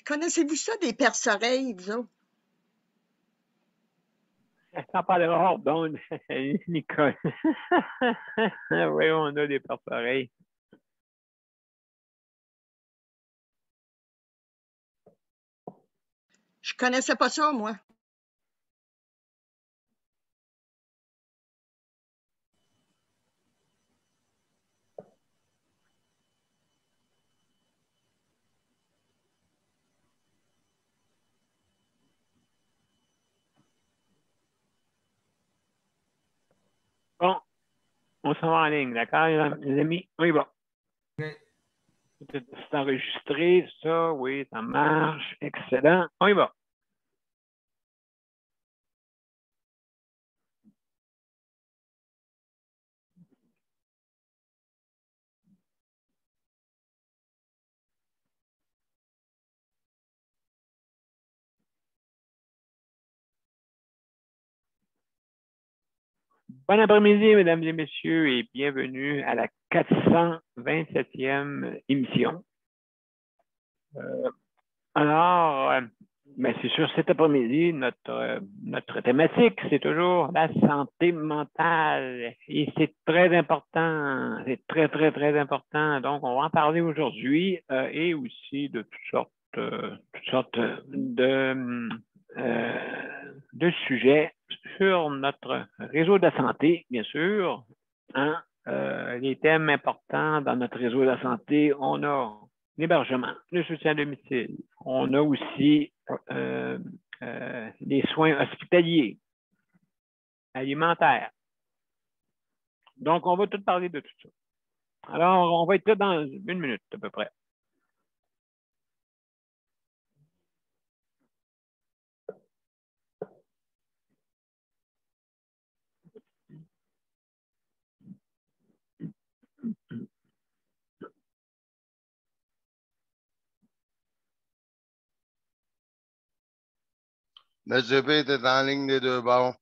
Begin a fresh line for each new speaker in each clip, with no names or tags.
Connaissez-vous ça, des perce-oreilles, vous autres?
Ça pas dehors, donc, Nicole. Oui, on a des perce-oreilles.
Je connaissais pas ça, moi.
Bon, on s'en va en ligne, d'accord, les amis? Oui, bon.
OK.
C'est enregistré, ça, oui, ça marche. Excellent. On y va. Bon après-midi, mesdames et messieurs, et bienvenue à la 427e émission. Alors, ben, c'est sûr, cet après-midi, notre thématique, c'est toujours la santé mentale. Et c'est très important, c'est très, très, très important. Donc, on va en parler aujourd'hui et aussi de toutes sortes de sujets sur notre réseau de la santé, bien sûr. Hein? Les thèmes importants dans notre réseau de la santé, on a l'hébergement, le soutien à domicile. On a aussi les soins hospitaliers, alimentaires. Donc, on va tout parler de tout ça. Alors, on va être là dans 1 minute à peu près.
Monsieur P, t'es en ligne des deux bords.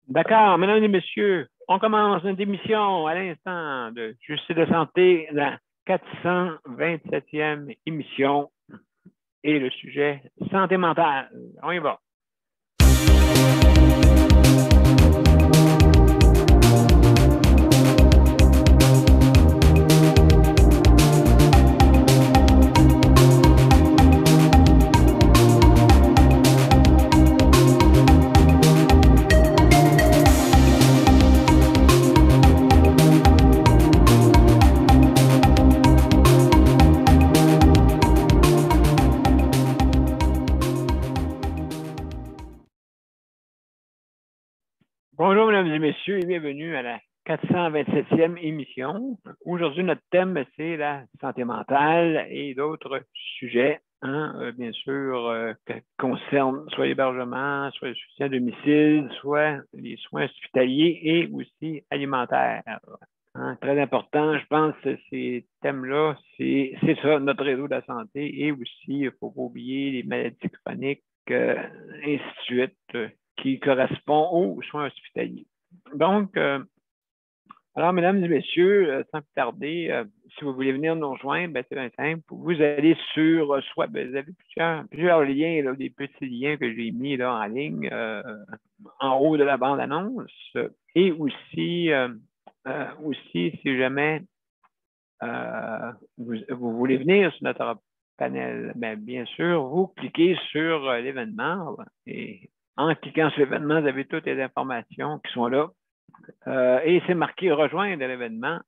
D'accord, mesdames et messieurs, on commence notre émission à l'instant de Justice de santé, la 427e émission et le sujet santé mentale. On y va. Bonjour, mesdames et messieurs, et bienvenue à la 427e émission. Aujourd'hui, notre thème, c'est la santé mentale et d'autres sujets, hein, bien sûr, qui concernent soit l'hébergement, soit le soutien à domicile, soit les soins hospitaliers et aussi alimentaires. Hein, très important, je pense que ces thèmes-là, c'est ça, notre réseau de la santé et aussi, il ne faut pas oublier les maladies chroniques, ainsi de suite, qui correspond aux soins hospitaliers. Donc, alors, mesdames et messieurs, sans plus tarder, si vous voulez venir nous rejoindre, ben, c'est bien simple. Vous allez sur, soit, ben, vous avez plusieurs liens, là, des petits liens que j'ai mis là, en ligne, en haut de la bande-annonce. Et aussi, si jamais vous voulez venir sur notre panel, ben, bien sûr, vous cliquez sur l'événement et en cliquant sur l'événement, vous avez toutes les informations qui sont là. Et c'est marqué rejoindre l'événement.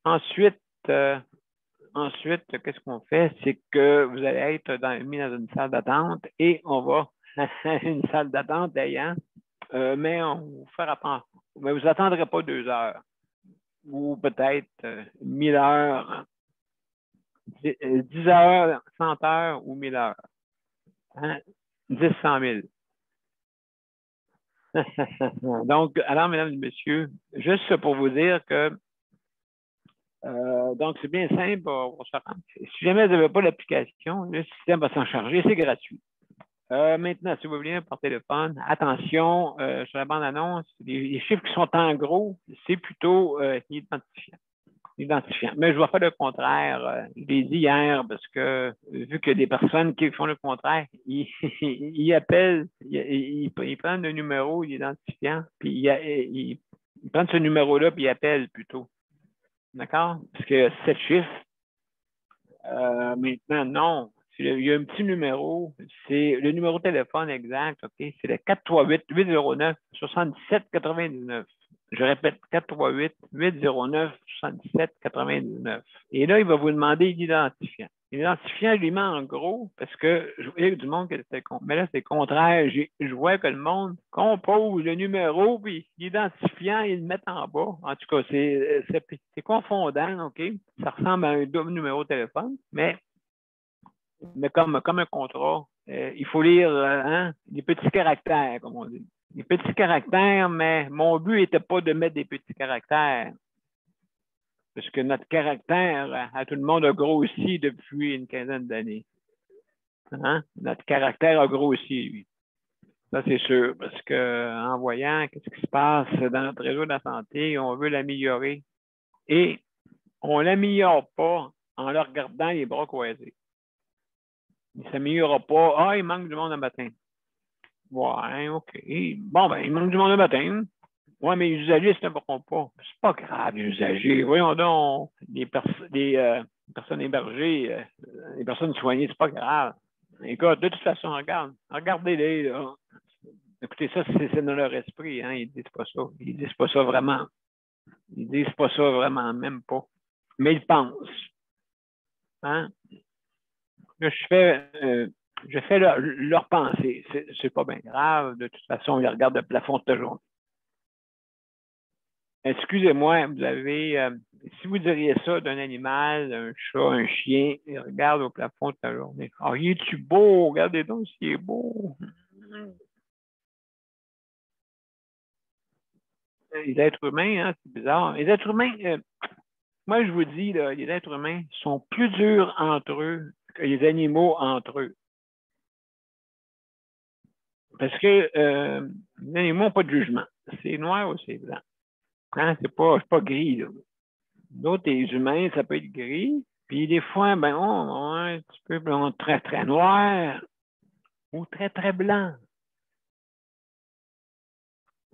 Ensuite, qu'est-ce qu'on fait? C'est que vous allez être mis dans une salle d'attente et on va une salle d'attente d'ailleurs, mais on va vous faire attendre. Mais vous n'attendrez pas 2 heures ou peut-être 1000 heures, 10 heures, 100 heures ou 1000 heures. Hein? 10, 100 000. Donc, alors, mesdames et messieurs, juste pour vous dire que donc, c'est bien simple. Si jamais vous n'avez pas l'application, le système va s'en charger, c'est gratuit. Maintenant, si vous voulez par téléphone, attention, sur la bande-annonce, les chiffres qui sont en gros, c'est plutôt identifiant. identifiant. Mais je vais faire le contraire. Je l'ai dit hier parce que vu qu'il y a des personnes qui font le contraire, ils appellent, ils prennent le numéro identifiant, puis ils prennent ce numéro-là, puis ils appellent plutôt. D'accord? Parce que 7 chiffres, maintenant, non. Il y a un petit numéro, c'est le numéro de téléphone exact, OK? C'est le 438-809-7799. Je répète, 438-809-7799. Et là, il va vous demander l'identifiant. L'identifiant, je lui mets en gros parce que je voyais du monde qui était con. Mais là, c'est le contraire. Je vois que le monde compose le numéro, puis l'identifiant, ils le mettent en bas. En tout cas, c'est confondant, OK? Ça ressemble à un double numéro de téléphone, mais comme un contrat, il faut lire des petits caractères, comme on dit. Des petits caractères, mais mon but n'était pas de mettre des petits caractères. Parce que notre caractère, à tout le monde, a grossi depuis une quinzaine d'années. Hein? Notre caractère a grossi, lui. Ça, c'est sûr, parce qu'en voyant ce qui se passe dans notre réseau de la santé, on veut l'améliorer. Et on ne l'améliore pas en le regardant les bras croisés. Il ne s'améliorera pas. Ah, il manque du monde le matin. Ouais, OK. Bon, ben, il manque du monde le matin. Ouais, mais les usagers, c'est n'importe pas. C'est pas grave, les usagers. Voyons donc, des personnes hébergées, les personnes soignées, c'est pas grave. Écoute, de toute façon, regardez-les, là. Écoutez, ça, c'est dans leur esprit, hein. Ils disent pas ça. Ils disent pas ça vraiment. Ils disent pas ça vraiment, même pas. Mais ils pensent. Hein? Là, je fais leur pensée. C'est pas bien grave. De toute façon, ils regardent le plafond toute la journée. Excusez-moi, vous avez, si vous diriez ça d'un animal, un chat, un chien, il regarde au plafond toute la journée. Ah, il est-tu beau? Regardez donc s'il est beau. Les êtres humains, hein, c'est bizarre. Les êtres humains, moi je vous dis, là, les êtres humains sont plus durs entre eux que les animaux entre eux. Parce que les animaux n'ont pas de jugement. C'est noir ou c'est blanc. Hein? C'est pas gris, là. D'autres, les humains, ça peut être gris. Puis des fois, ben, un petit peu blanc, très, très noir ou très, très blanc.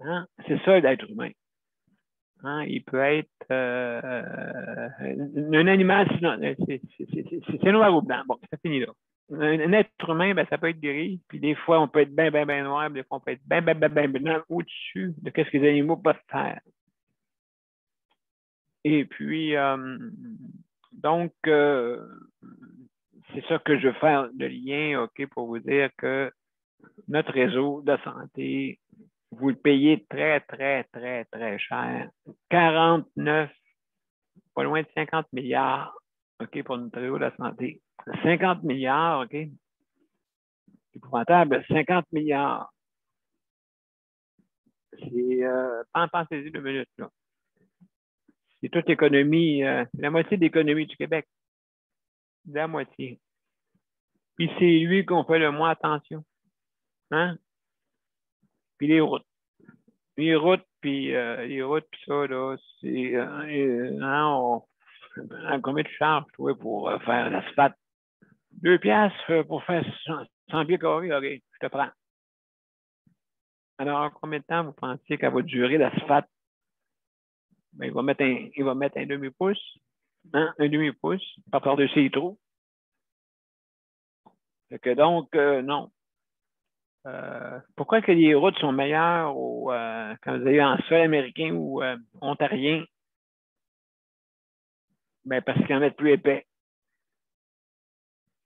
Hein? C'est ça, l'être humain. Hein? Il peut être un animal, sinon, c'est noir ou blanc. Bon, ça finit là. Un être humain, ben, ça peut être gris. Puis des fois, on peut être bien, bien, bien noir. Puis des fois, on peut être bien, bien, bien, bien blanc au-dessus de ce que les animaux peuvent faire. Et puis, donc, c'est ça que je veux faire le lien, OK, pour vous dire que notre réseau de santé, vous le payez très, très, très, très cher. 49, pas loin de 50 milliards, OK, pour notre réseau de la santé. 50 milliards, OK? Épouvantable, 50 milliards. C'est, pensez-y 2 minutes, là. C'est toute l'économie, la moitié de l'économie du Québec. La moitié. Puis c'est lui qu'on fait le moins attention. Hein? Puis les routes. Les routes, puis ça, là, c'est. Combien tu charges, toi, pour faire l'asphalte? 2 piastres pour faire 100 pieds carrés, OK, je te prends. Alors, combien de temps vous pensez qu'elle va durer l'asphalte? Ben, il va mettre un demi-pouce, hein, un demi-pouce, par-dessus les trous. Fait que donc, non. Pourquoi que les routes sont meilleures quand vous allez en sol américain ou ontarien? Ben, parce qu'ils en mettent plus épais.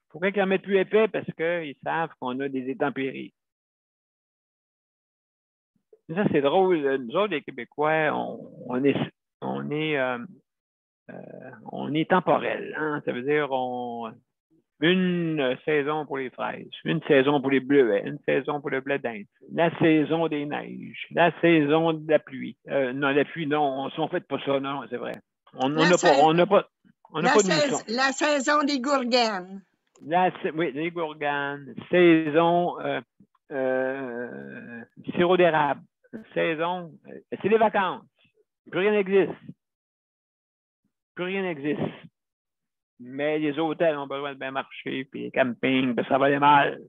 Pourquoi qu'ils en mettent plus épais? Parce qu'ils savent qu'on a des intempéries. Ça, c'est drôle. Nous autres, les Québécois, on est temporel. Hein? Ça veut dire une saison pour les fraises, une saison pour les bleuets, une saison pour le blé d'Inde, la saison des neiges, la saison de la pluie. Non, la pluie, non, on ne fait pas ça, non, c'est vrai. On n'a pas de mousson.
La saison des gourganes.
Oui, les gourganes. Saison sirop d'érable. Saison, c'est les vacances. Plus rien n'existe. plus rien n'existe. Mais les hôtels ont besoin de bien marcher, puis les campings, puis ça va aller mal.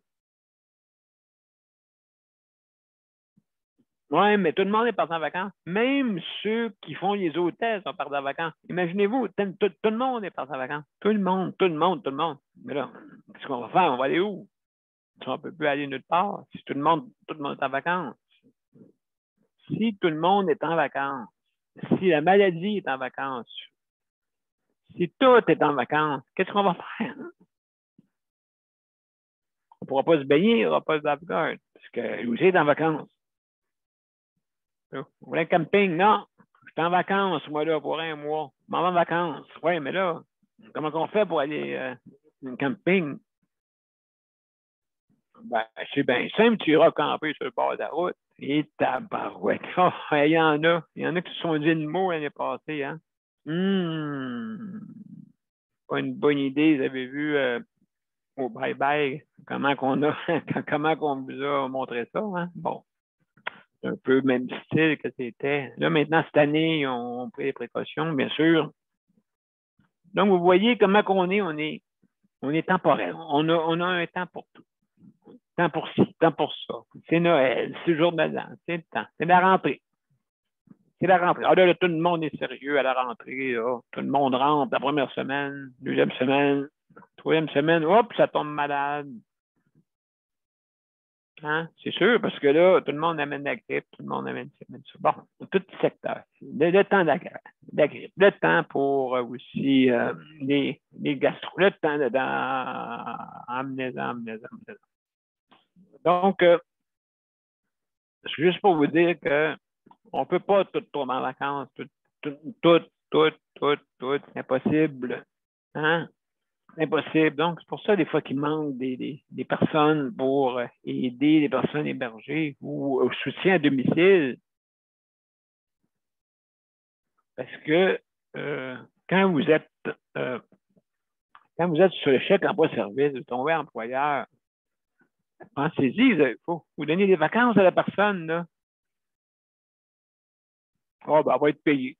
Oui, mais tout le monde est parti en vacances. Même ceux qui font les hôtels sont partis en vacances. Imaginez-vous, tout le monde est parti en vacances. Tout le monde, tout le monde, tout le monde. Mais là, qu'est-ce qu'on va faire? On va aller où? On ne peut plus aller nulle part. Si tout le monde est en vacances. Si tout le monde est en vacances, si la maladie est en vacances, si tout est en vacances, qu'est-ce qu'on va faire? On ne pourra pas se baigner, il n'y aura pas de lifeguard, parce que lui aussi est en vacances. Vous voulez un camping? Non. Je suis en vacances, moi, là, pour un mois. Je m'en vais en vacances. Oui, mais là, comment on fait pour aller en camping? Ben, c'est bien simple, tu iras camper sur le bord de la route. Et tabarouette. Oh, il y en a. Il y en a qui se sont dit le mot l'année passée, hein? Pas une bonne idée. Vous avez vu au bye-bye comment qu'on vous a montré ça, hein? Bon. C'est un peu le même style que c'était. Là, maintenant, cette année, on pris les précautions, bien sûr. Donc, vous voyez comment qu'on est, on est temporaire. On a un temps pour tout. Temps pour ci, temps pour ça. C'est Noël, c'est le jour de l'an, c'est le temps. C'est la rentrée. C'est la rentrée. Ah là, tout le monde est sérieux à la rentrée. Là. Tout le monde rentre la première semaine, deuxième semaine, troisième semaine, hop, ça tombe malade. Hein? C'est sûr, parce que là, tout le monde amène la grippe, tout le monde amène ça. Bon, tout secteur. Le temps de la grippe, le temps pour aussi les gastro, le temps amenez-en. Donc, c'est juste pour vous dire qu'on ne peut pas tout tomber en vacances, tout, c'est impossible. Hein? Impossible. Donc, c'est pour ça, des fois, qu'il manque des personnes pour aider les personnes hébergées ou au soutien à domicile. Parce que quand vous êtes sur le chèque emploi-service, vous tombez employeur, pensez-y, il faut vous donner des vacances à la personne, là. Oh, ben, elle va être payée.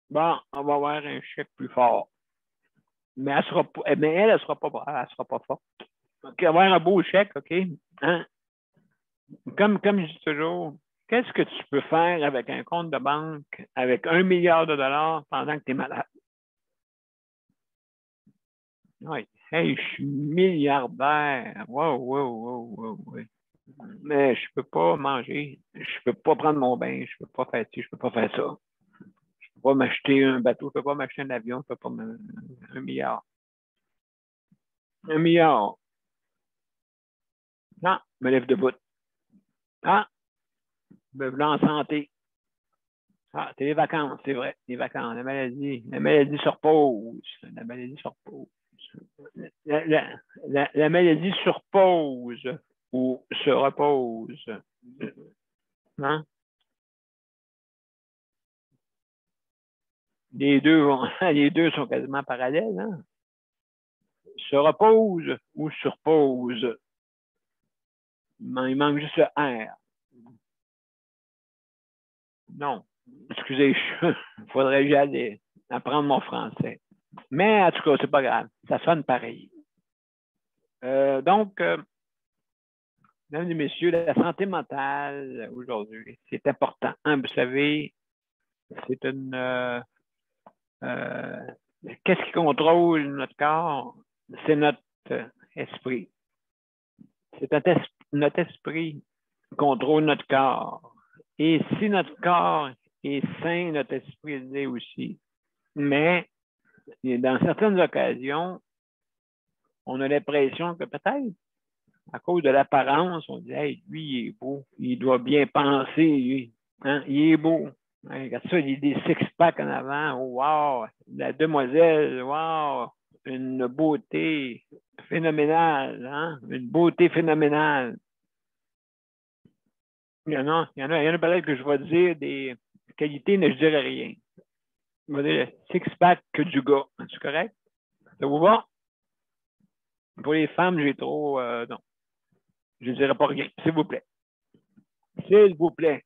Bon, on va avoir un chèque plus fort. Mais elle sera sera pas forte. Donc, avoir un beau chèque, OK? Hein? Comme je dis toujours, qu'est-ce que tu peux faire avec un compte de banque avec 1 milliard de dollars pendant que tu es malade? Oui. Hey, je suis milliardaire. Wow. Mais je peux pas manger. Je peux pas prendre mon bain. Je peux pas faire ci, je peux pas faire ça. Je peux pas m'acheter un bateau. Je peux pas m'acheter un avion. Je peux pas 1 milliard. 1 milliard. Non, me lève debout. Ah, me voilà en santé. Ah, c'est les vacances, c'est vrai. Les vacances, la maladie. La maladie se repose. La maladie se repose. La maladie se repose ou se repose. Hein? Les deux sont quasiment parallèles. Hein? Se repose ou se repose. Il manque juste le R. Non. Excusez, il faudrait que j'aille apprendre mon français. Mais en tout cas, c'est pas grave. Ça sonne pareil. Donc, mesdames et messieurs, la santé mentale aujourd'hui, c'est important. Hein, vous savez, c'est une... qu'est-ce qui contrôle notre corps? C'est notre esprit. C'est notre esprit qui contrôle notre corps. Et si notre corps est sain, notre esprit l'est aussi. Mais dans certaines occasions, on a l'impression que peut-être, à cause de l'apparence, on dit hey, lui, il est beau, il doit bien penser, lui. Hein? Il est beau. Hein, regarde ça, il a des six-packs en avant. Oh, wow! La demoiselle, wow! Une beauté phénoménale, hein? Une beauté phénoménale. Il y en a peut-être que je vais dire des qualités, mais je ne dirai rien. Je vais dire le six-pack que du gars. C'est correct? Ça vous va? Pour les femmes, j'ai trop... non. Je ne dirai pas rien. S'il vous plaît. S'il vous plaît.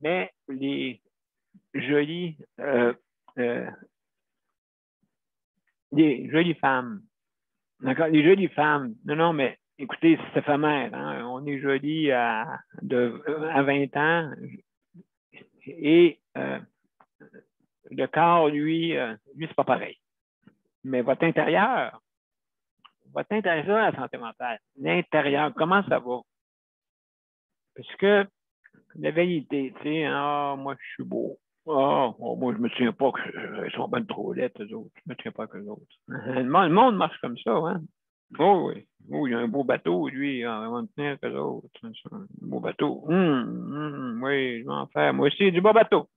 Mais jolies femmes. D'accord? Les jolies femmes. Non, mais écoutez, c'est éphémère. Hein? On est joli à 20 ans et le corps, lui, c'est pas pareil. Mais votre intérieur, ça, la santé mentale, l'intérieur, comment ça va? Parce que la vanité, tu sais, moi, je suis beau. Moi, je me tiens pas qu'ils sont bien trop laides, eux autres. Je me tiens pas que les autres. Le monde marche comme ça, hein? Oh oui. Oh, il y a un beau bateau, lui, on va me tenir que les autres. Un beau bateau. Oui, je vais en faire. Moi aussi, du beau bateau.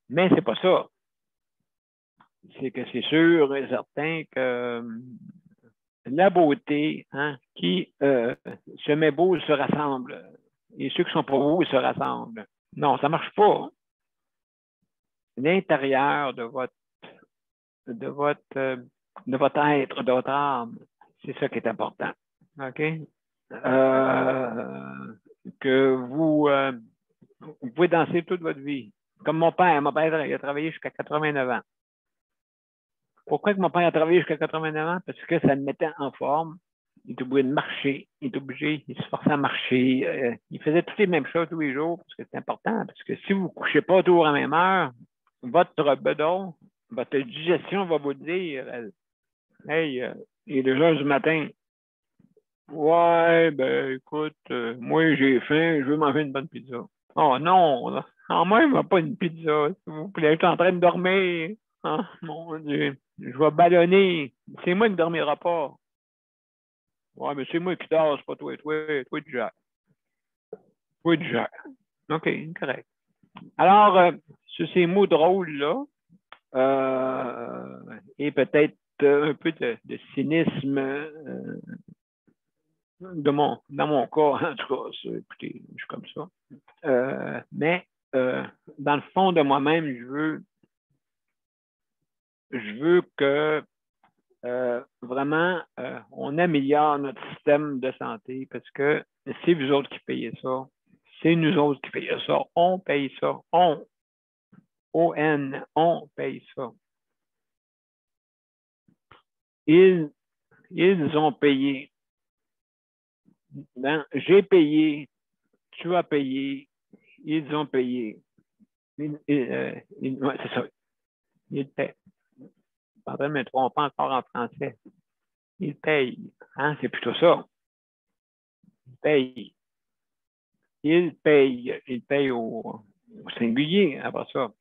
Mais c'est pas ça. C'est que c'est sûr et certain que la beauté, hein, qui se met beau se rassemble. Et ceux qui sont pas beaux, ils se rassemblent. Non, ça marche pas. L'intérieur de votre être, de votre âme, c'est ça qui est important. OK? Que vous pouvez danser toute votre vie. Comme mon père il a travaillé jusqu'à 89 ans. Pourquoi que mon père a travaillé jusqu'à 89 ans? Parce que ça le mettait en forme. Il est obligé de marcher. Il se forçait à marcher. Il faisait toutes les mêmes choses tous les jours parce que c'est important. Parce que si vous ne couchez pas toujours à la même heure, votre bedon, votre digestion va vous dire hey, il est 2 heures du matin. Ouais, ben écoute, moi j'ai faim, je veux manger une bonne pizza. Oh non, moi, il ne pas une pizza, s'il vous plaît. Je suis en train de dormir. Oh, mon Dieu. Je vais ballonner. C'est moi qui ne dormira pas. Ouais, mais c'est moi qui dors, c'est pas toi. Toi, tu gères. Toi, tu gères. OK, correct. Alors, sur ces mots drôles-là, et peut-être un peu de cynisme dans mon cas, en tout cas, écoutez, je suis comme ça. Mais dans le fond de moi-même, je veux que vraiment on améliore notre système de santé parce que c'est vous autres qui payez ça. C'est nous autres qui payons ça. On paye ça. On paye ça. Ils ont payé. J'ai payé. Tu as payé. Ils ont payé. Ouais, c'est ça. Ils paient. Je suis en train de me tromper encore en français. Ils payent. Hein? C'est plutôt ça. Ils payent. Ils payent au singulier, après ça.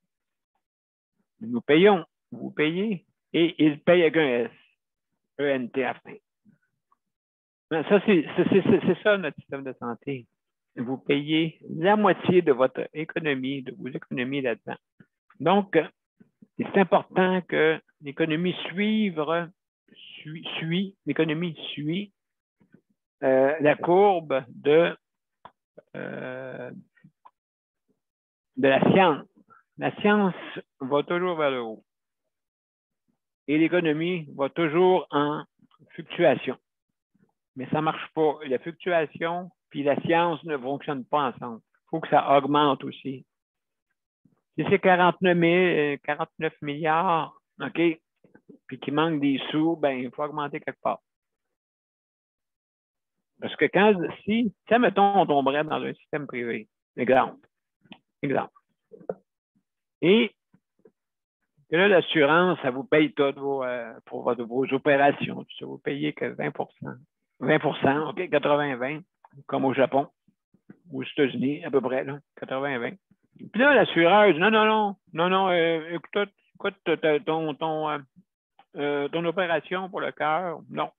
Nous payons, vous payez, et ils payent avec un S, E-N-T à la fin. Ça, c'est ça notre système de santé. Vous payez la moitié de votre économie, de vos économies là-dedans. Donc, c'est important que l'économie suit la courbe de la science. La science va toujours vers le haut. Et l'économie va toujours en fluctuation. Mais ça ne marche pas. La fluctuation puis la science ne fonctionnent pas ensemble. Il faut que ça augmente aussi. Si c'est 49 milliards, OK, puis qu'il manque des sous, ben il faut augmenter quelque part. Parce que si mettons, on tomberait dans un système privé, exemple. Et que là, l'assurance, ça vous paye tout pour vos opérations. Ça vous payez que 20 20 OK, 80-20, comme au Japon, aux États-Unis, à peu près, là, 80-20. Puis là, l'assureur dit non, écoute, ton opération pour le cœur, non,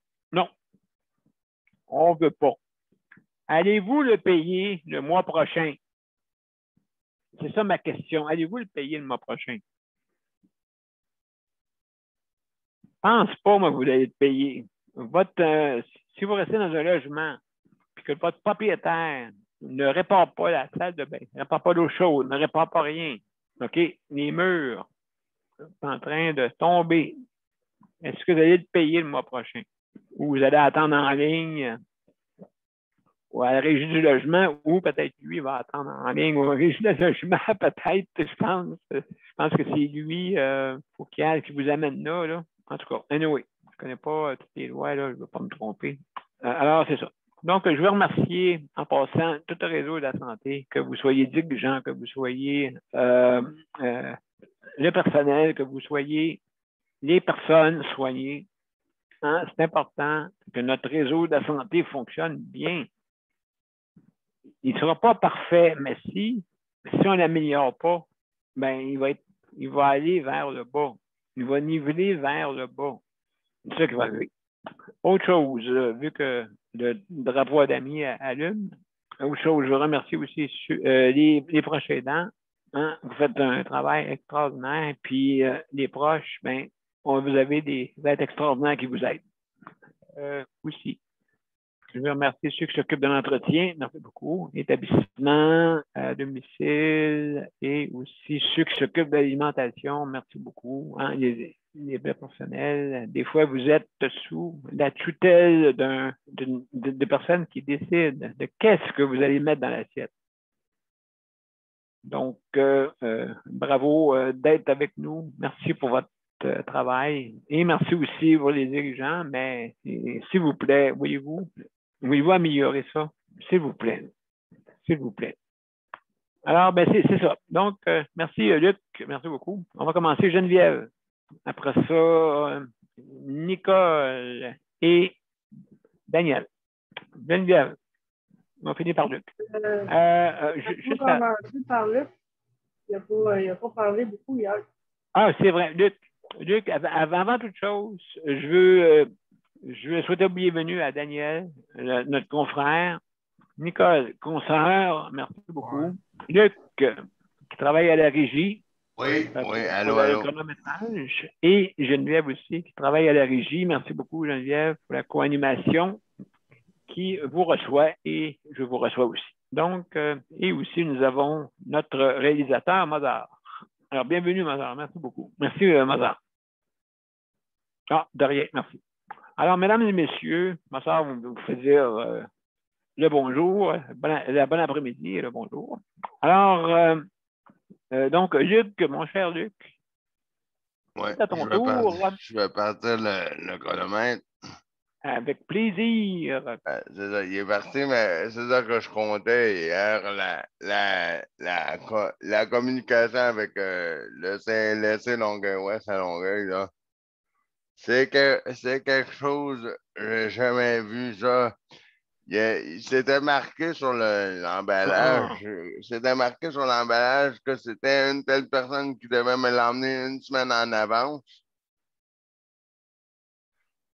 on ne veut pas. Allez-vous le payer le mois prochain? C'est ça ma question. Allez-vous le payer le mois prochain? Pense pas, moi, que vous allez le payer. Si vous restez dans un logement, puis que votre propriétaire ne répare pas la salle de bain, ne répare pas l'eau chaude, ne répare pas rien, OK? Les murs sont en train de tomber. Est-ce que vous allez le payer le mois prochain? Ou vous allez attendre en ligne ou à la régie du logement, ou peut-être lui va attendre en ligne ou à la régie du logement, peut-être, je pense. Je pense que c'est lui, Fouquial, qui vous amène là, là. En tout cas, anyway, je ne connais pas toutes les lois, là, je ne vais pas me tromper. Alors, c'est ça. Donc, je veux remercier, en passant, tout le réseau de la santé, que vous soyez dirigeants, que vous soyez le personnel, que vous soyez les personnes soignées. Hein, c'est important que notre réseau de la santé fonctionne bien. Il ne sera pas parfait, mais si on ne l'améliore pas, ben, il va aller vers le bas. Il va niveler vers le bas. C'est ça qui va arriver. Autre chose, vu que le drapeau d'amis allume, autre chose, je remercie aussi les proches aidants. Hein, vous faites un travail extraordinaire, puis les proches, ben, vous avez des êtres extraordinaires qui vous aident. Aussi. Je veux remercier ceux qui s'occupent de l'entretien, merci beaucoup, établissement, domicile, et aussi ceux qui s'occupent de l'alimentation, merci beaucoup. Hein, les personnels, des fois vous êtes sous la tutelle de personnes qui décident de qu'est-ce que vous allez mettre dans l'assiette. Donc, bravo d'être avec nous. Merci pour votre travail. Et merci aussi pour les dirigeants, mais s'il vous plaît, voyez-vous améliorer ça? S'il vous plaît. S'il vous plaît. Alors, ben c'est ça. Donc, merci Luc, merci beaucoup. On va commencer Geneviève. Après ça, Nicole et Daniel. Geneviève, on finit par Luc.
Juste commencé par Luc. Il n'a pas parlé beaucoup hier.
Ah, c'est vrai. Luc, avant toute chose, je veux souhaiter la bienvenue à Daniel, notre confrère. Nicole, consoeur, merci beaucoup. Luc, qui travaille à la régie.
Oui, allô,
pour le
allô.
chronométrage. Et Geneviève aussi, qui travaille à la régie. Merci beaucoup, Geneviève, pour la co-animation qui vous reçoit et je vous reçois aussi. Donc, et aussi, nous avons notre réalisateur, Mozart. Alors, bienvenue, Mozart. Merci beaucoup. Merci, Mozart. Ah, de rien, merci. Alors, mesdames et messieurs, Mozart vous fait dire le bonjour, la bonne après-midi et le bonjour. Alors, donc, Luc, mon cher Luc,
Ouais,
c'est à ton tour.
Je vais partir le chronomètre.
Avec plaisir.
C'est ça, il est parti, mais c'est ça que je comptais hier, la communication avec le CLSC Longueuil-Ouest à Longueuil, là. C'est quelque chose, j'ai jamais vu ça. Il s'était marqué sur l'emballage. C'était marqué sur l'emballage que c'était une telle personne qui devait me l'emmener une semaine en avance.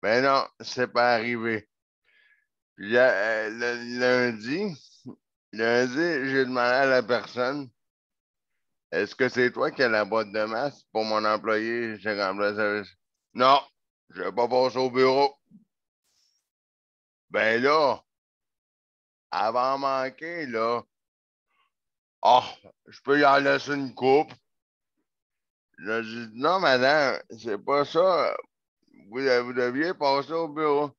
Mais non, c'est pas arrivé. Puis lundi, j'ai demandé à la personne, est-ce que c'est toi qui as la boîte de masse pour mon employé? J'ai remplacé service. Non, je vais pas passer au bureau. Ben là, avant manquer, là, je peux y en laisser une coupe. J'ai dit, non, madame, c'est pas ça. Vous deviez passer au bureau.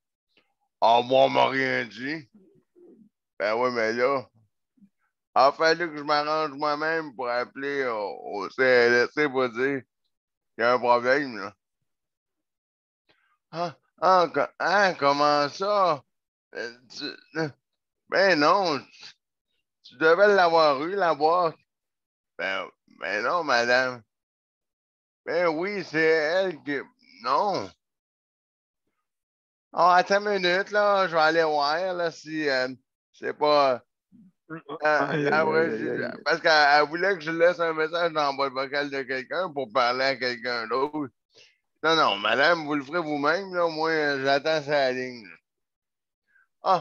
Moi, on m'a rien dit. Ben oui, mais là, il a fallu que je m'arrange moi-même pour appeler au CLSC pour dire qu'il y a un problème, là. Comment ça? Ben non, tu devais l'avoir eu, la boîte. Ben non, madame. Ben oui, c'est elle qui... Non. Attends une minute, là, je vais aller voir, là, si c'est pas... parce qu'elle voulait que je laisse un message dans la boîte vocale de quelqu'un pour parler à quelqu'un d'autre. Non, madame, vous le ferez vous-même, là, moi, j'attends sa ligne. Elle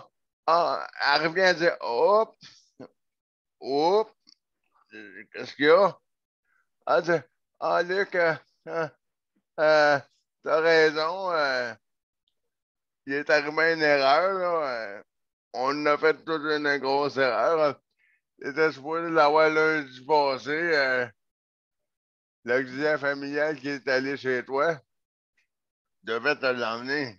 revient à dire, hop, qu'est-ce qu'il y a? Elle dit, Luc, t'as raison, il est arrivé une erreur, là, on a fait toute une grosse erreur. C'était supposé l'avoir lundi passé, l'auxiliaire familial qui est allé chez toi devait te l'emmener.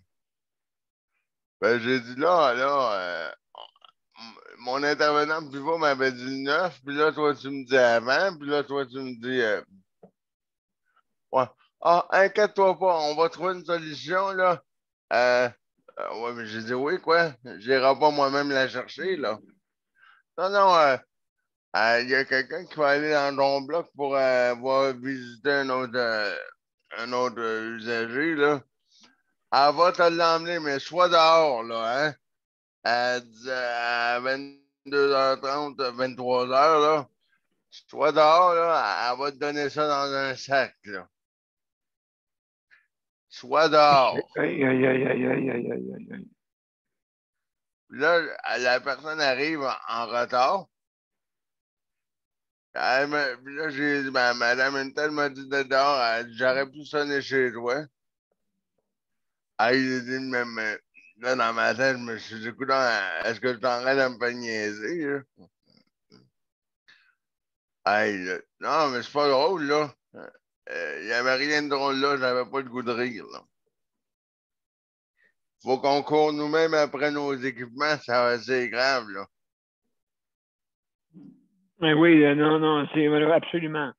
Ben, j'ai dit là, mon intervenant pivot m'avait dit le 9, puis là, toi, tu me dis avant, puis là, toi, tu me dis ouais. Ah, inquiète-toi pas, on va trouver une solution, là. Ouais, mais j'ai dit oui, quoi. J'irai pas moi-même la chercher, là. Non, non, il y a quelqu'un qui va aller dans ton bloc pour voir visiter un autre usager, là. Elle va te l'emmener, mais sois dehors, là, hein. À 22h30, 23h, là. Sois dehors, là, elle va te donner ça dans un sac, là. Sois dehors.
Aïe, aïe, aïe, aïe, aïe, aïe, aïe, aïe.
Puis là, la personne arrive en retard. Puis là, j'ai dit, ben, Madame Intel m'a dit de dehors, elle dit, j'aurais pu sonner chez toi. Il dit, mais là, dans ma tête, je me suis dit, écoute, est-ce que tu es en train de me faire niaiser, là? Là, non, mais c'est pas drôle, là. Il n'y avait rien de drôle là, j'avais pas le goût de rire, là. Faut qu'on court nous-mêmes après nos équipements, c'est grave, là.
Oui, non, non, c'est absolument.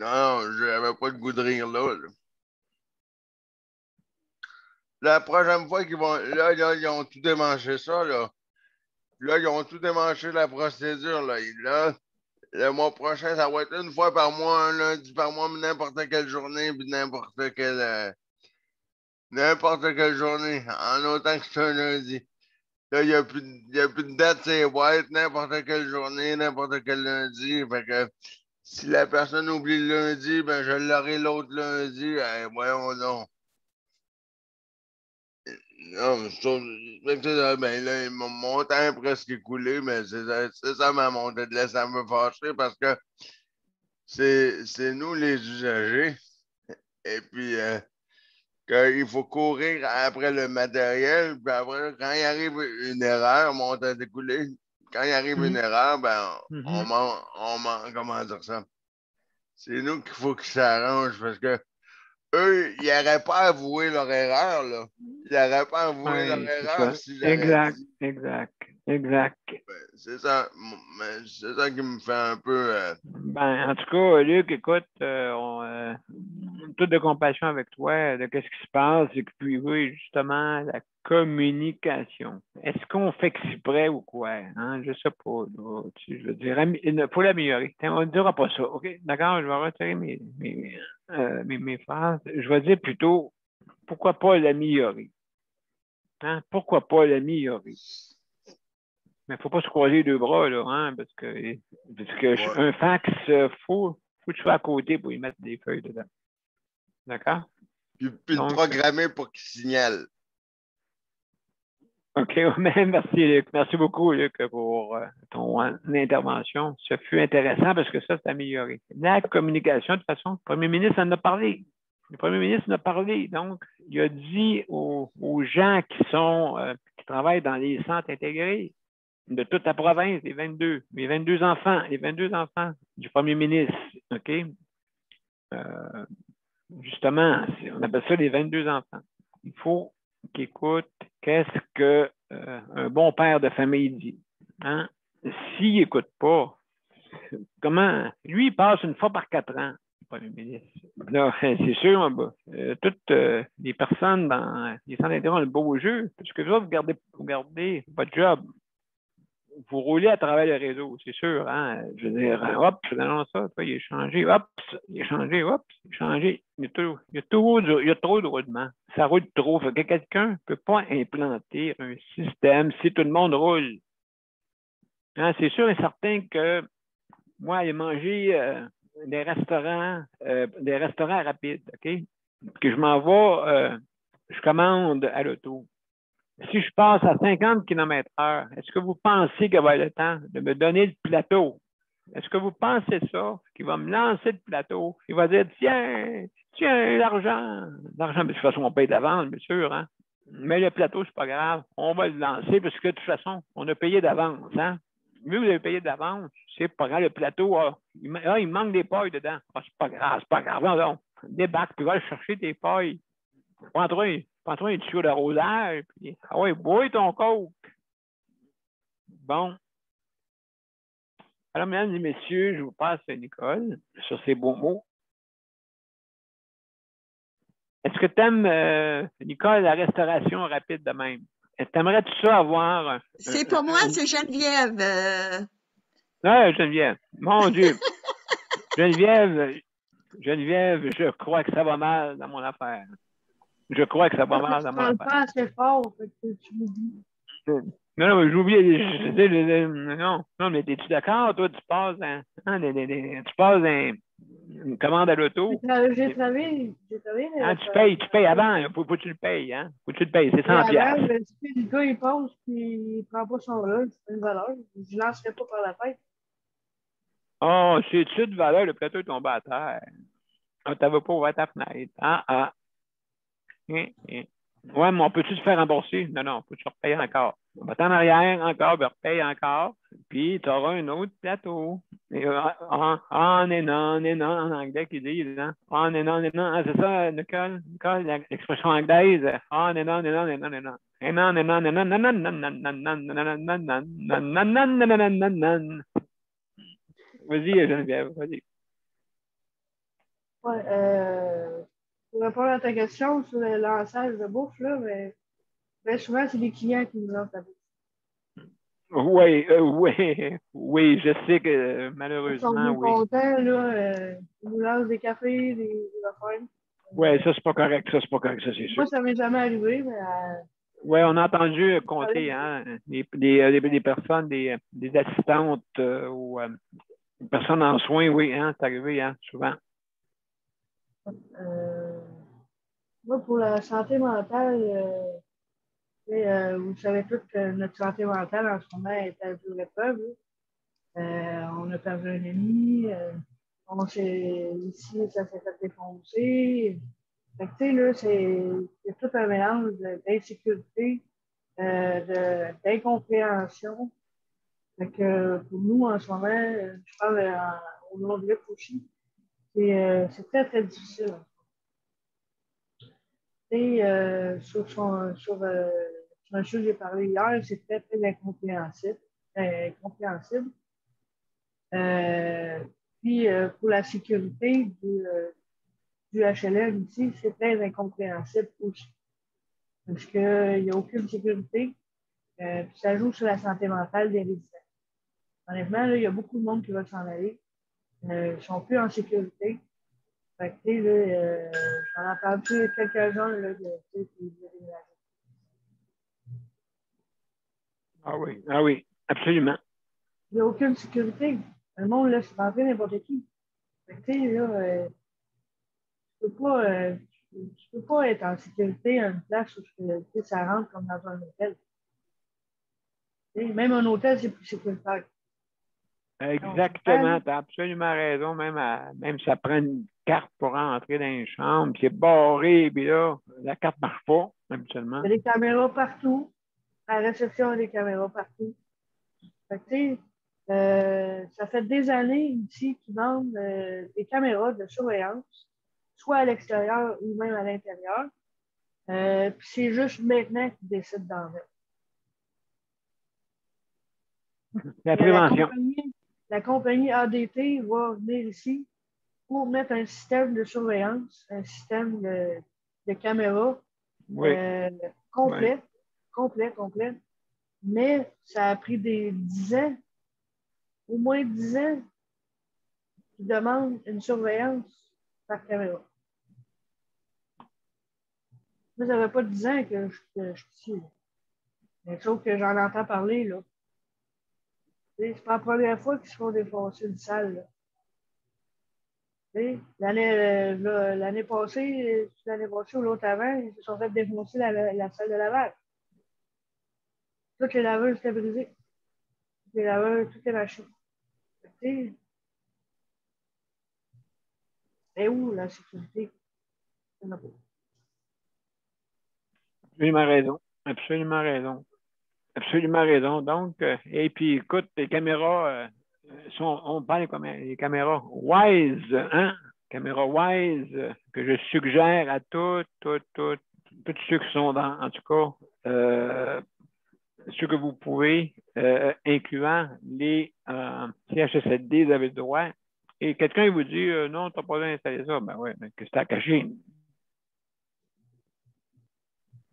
Non, j'avais pas le goût de rire là, là. La prochaine fois qu'ils vont. Là, ils ont tout démanché ça, là. Là, ils ont tout démanché la procédure, là. Là, le mois prochain, ça va être une fois par mois, un lundi par mois, n'importe quelle journée, puis n'importe quelle journée, en autant que c'est un lundi. Là, il n'y a plus de date, c'est ouais, n'importe quelle journée, n'importe quel lundi. Fait que si la personne oublie le lundi, ben je l'aurai l'autre lundi. Voyons donc. Non, mais ben là, mon temps est presque écoulé, mais c'est ça ma montée de lait, ça me fâcher parce que c'est nous les usagers. Et puis, qu'il faut courir après le matériel, puis après, quand il arrive une erreur, mon temps est écoulé. Quand il arrive une erreur, ben, comment dire ça? C'est nous qu'il faut qu'ils s'arrangent parce que eux, ils n'auraient pas avoué leur erreur, là. Ils n'auraient pas avoué leur erreur si j'avais dit.
Exact.
C'est ça. C'est ça qui me fait un peu.
Ben, en tout cas, Luc, écoute, toute de compassion avec toi de qu'est-ce qui se passe, et puis oui, justement, la communication. Est-ce qu'on fait exprès ou quoi? Hein? Je sais pas. Là, je veux dire, il faut l'améliorer. On ne dira pas ça. OK? D'accord, je vais retirer mes phrases. Je vais dire plutôt, pourquoi pas l'améliorer? Hein? Pourquoi pas l'améliorer? Mais il ne faut pas se croiser les deux bras, là, hein, parce que ouais. Un fax, faut que tu sois à côté pour y mettre des feuilles dedans. D'accord?
Puis le programmer pour qu'il signale.
OK, merci, Luc. Merci beaucoup, Luc, pour ton intervention. Ce fut intéressant parce que ça, c'est amélioré. La communication, de toute façon, le premier ministre en a parlé. Le premier ministre en a parlé. Donc, il a dit aux gens qui travaillent dans les centres intégrés, de toute la province, les 22 enfants du premier ministre, OK? Justement, on appelle ça les 22 enfants. Il faut qu'ils écoutent qu'est-ce qu'un bon père de famille dit. Hein? S'il n'écoute pas, comment? Lui, il passe une fois par 4 ans, le premier ministre. Là, c'est sûr, toutes les personnes dans les centres d'intérêt ont le beau jeu, parce que vous gardez votre job. Vous roulez à travers le réseau, c'est sûr. Hein? Je veux dire, hop, non, ça, toi, il est changé, hop, il est changé, hop, il est changé. Il y a trop de roulement. Ça roule trop. Fait que quelqu'un ne peut pas implanter un système si tout le monde roule. Hein? C'est sûr et certain que moi, aller manger des restaurants rapides, OK? Que je m'en vais, je commande à l'auto. Si je passe à 50 km/h, est-ce que vous pensez qu'il va être le temps de me donner le plateau? Est-ce que vous pensez ça? Qu'il va me lancer le plateau? Il va dire, tiens, l'argent. L'argent, de toute façon, on paye d'avance, bien sûr. Hein? Mais le plateau, c'est pas grave. On va le lancer parce que de toute façon, on a payé d'avance. Hein? Vu que vous avez payé d'avance, c'est pas grave. Le plateau, il manque des pailles dedans. C'est pas grave. Non, débarque, puis va chercher tes pailles. Prends-toi un tuyau d'arrosage, puis bois ton coke. Bon. Alors, mesdames et messieurs, je vous passe à Nicole sur ces beaux mots. Est-ce que tu aimes, Nicole, la restauration rapide de même? T'aimerais-tu ça avoir...
C'est pas moi, c'est Geneviève.
Ah, Geneviève. Mon Dieu. Geneviève, je crois que ça va mal dans mon affaire. Je crois que ça va mal dans mon
parle
affaire.
pas assez fort, fait que tu m'oublies.
Non, j'ai oublié. Non, mais es-tu d'accord? Toi, tu passes une commande à l'auto.
J'ai travaillé.
Ah, tu payes avant. Faut que tu le payes, hein? Faut que tu le payes. C'est 100 piastres.
Le gars, il passe, puis il prend pas son lunch, c'est une valeur. Je ne lancerai pas par la tête.
Oh, c'est-tu de valeur? Le plateau est tombé à terre. Ah, tu n'avais pas ouvert ta fenêtre. Ouais, mais on peut-tu se faire rembourser? Non, faut que tu repayer encore. On va en arrière encore, ben repaye encore, puis tu auras un autre plateau. Et, on and on, en anglais qu'ils disent, hein? On and on. Ah, c'est ça, Nicole, l'expression anglaise. On and on. Vas-y, Geneviève, vas-y.
Ouais, pour répondre à ta question sur le lançage de bouffe, là, mais souvent, c'est les clients qui nous lancent la bouffe.
Oui, je sais que malheureusement,
ils sont
oui.
contents, là, ils nous lancent des cafés, des affaires.
Oui, ça, c'est pas correct, ça, c'est sûr.
Moi, ça m'est jamais arrivé, mais...
Oui, on a entendu compter, hein, des personnes, des assistantes ou des personnes en soins, oui, hein, c'est arrivé, hein, souvent.
Moi, pour la santé mentale, vous savez tous que notre santé mentale en ce moment est à rude épreuve. On a perdu un ami, ici, ça s'est fait défoncer. Fait que, tu sais, là, c'est tout un mélange d'insécurité, d'incompréhension. Fait que pour nous, en ce moment, je parle au nom de l'UP aussi, c'est très, très difficile. Et sur un chose que j'ai parlé hier, c'est très, très incompréhensible. Puis pour la sécurité du HLM ici, c'est très incompréhensible aussi. Parce qu'il n'y a aucune sécurité. Puis ça joue sur la santé mentale des résidents. Honnêtement, là, il y a beaucoup de monde qui va s'en aller. Ils ne sont plus en sécurité. Fait que, tu sais, là, j'en ai entendu quelques-uns, là, qui déménager.
Ah oui, absolument.
Il n'y a aucune sécurité. Le monde laisse rentrer n'importe qui. Fait que, tu sais, là, tu peux pas être en sécurité à une place où ça rentre comme dans un hôtel. Même un hôtel, c'est plus sécuritaire.
Exactement, tu as absolument raison. Même ça prend une carte pour rentrer dans une chambre, puis c'est barré, puis là, la carte ne marche pas, habituellement.
Il y a des caméras partout. À la réception, il y a des caméras partout. Fait que, tu sais, ça fait des années ici qu'ils vendent des caméras de surveillance, soit à l'extérieur ou même à l'intérieur. Puis c'est juste maintenant qu'ils décident d'en mettre.
La prévention.
La compagnie ADT va venir ici pour mettre un système de surveillance, un système de caméra complet. Mais ça a pris des 10 ans, au moins 10 ans, qui demandent une surveillance par caméra. Moi, ça ne fait pas 10 ans que je suis ici. Mais sauf que j'en entends parler, là. C'est pas la première fois qu'ils se font défoncer une salle, là. L'année passée ou l'autre avant, ils se sont fait défoncer la salle de lavage. Toutes les laveuses étaient brisées. Toutes les laveuses, tout est lâché. Et où la sécurité?
Absolument raison. Absolument raison. Absolument raison. Donc, et puis écoute, les caméras, on parle des caméras Wyze, hein? Caméras Wyze, que je suggère à tous ceux qui sont en tout cas, ce que vous pouvez, incluant les CHSLD, vous avez le droit. Et quelqu'un vous dit non, tu n'as pas besoin d'installer ça. Ben oui, mais qu'est-ce que tu as caché?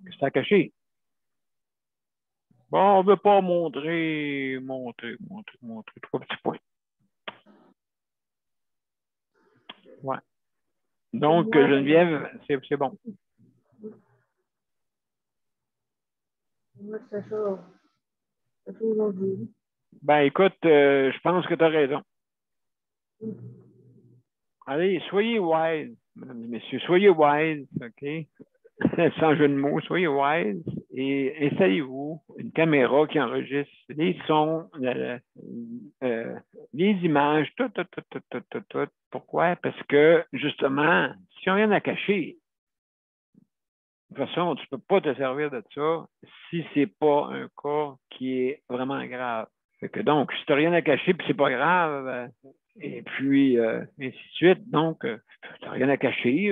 Qu'est-ce que tu as caché? Bon, on ne veut pas montrer 3 petits points. Ouais. Donc, Geneviève, c'est bon.
Moi, c'est ça. C'est ça aujourd'hui.
Ben, écoute, je pense que tu as raison. Allez, soyez wise, mesdames et messieurs, soyez wise, OK? Sans jeu de mots, soyez wise et installez-vous une caméra qui enregistre les sons, les images, tout. Pourquoi? Parce que, justement, si on n'a rien à cacher, de toute façon, tu ne peux pas te servir de ça si ce n'est pas un cas qui est vraiment grave. Fait que donc, si tu n'as rien à cacher puis c'est pas grave, et puis ainsi de suite, donc, tu n'as rien à cacher,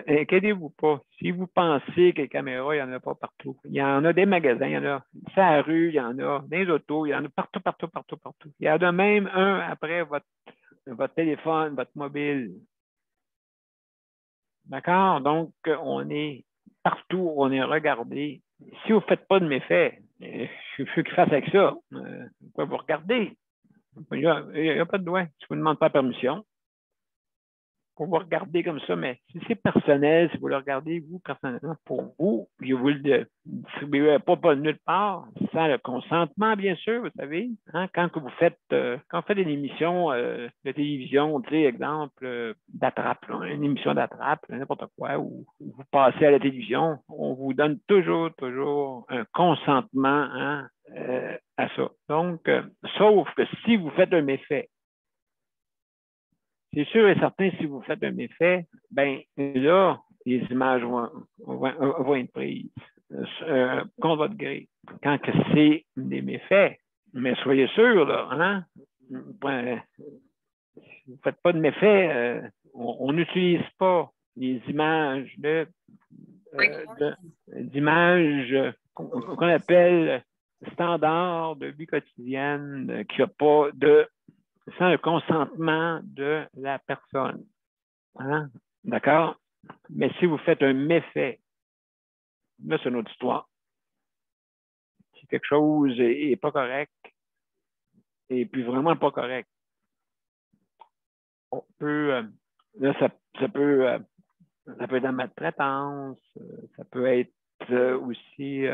inquiétez-vous pas. Si vous pensez que les caméras, il n'y en a pas partout. Il y en a des magasins, il y en a sur la rue, il y en a dans les autos, il y en a partout. Il y en a même un après votre téléphone, votre mobile. D'accord? Donc, on est partout, on est regardé. Si vous ne faites pas de méfaits, je veux qu'ils fassent avec ça. Pourquoi vous regardez? Il n'y a pas de droit. Si vous ne demandez pas permission, pour vous regarder comme ça, mais si c'est personnel, si vous le regardez, vous, personnellement, pour vous, puis vous ne le distribuez pas de nulle part, sans le consentement, bien sûr, vous savez, hein, quand vous faites une émission de télévision, tu sais, exemple, d'attrape, une émission d'attrape, n'importe quoi, ou vous passez à la télévision, on vous donne toujours un consentement hein, à ça. Donc, sauf que si vous faites un méfait, c'est sûr et certain, si vous faites un méfait, ben là, les images vont être prises contre votre gré. Quand c'est des méfaits, mais soyez sûr, là, hein? Si vous ne faites pas de méfaits, on n'utilise pas les images d'images qu'on appelle standards de vie quotidienne, qui n'a pas de sans le consentement de la personne. Hein? D'accord? Mais si vous faites un méfait, là, c'est une autre histoire. Si quelque chose n'est pas correct, et puis vraiment pas correct, on peut, là, ça peut être de la maltraitance, ça peut être aussi,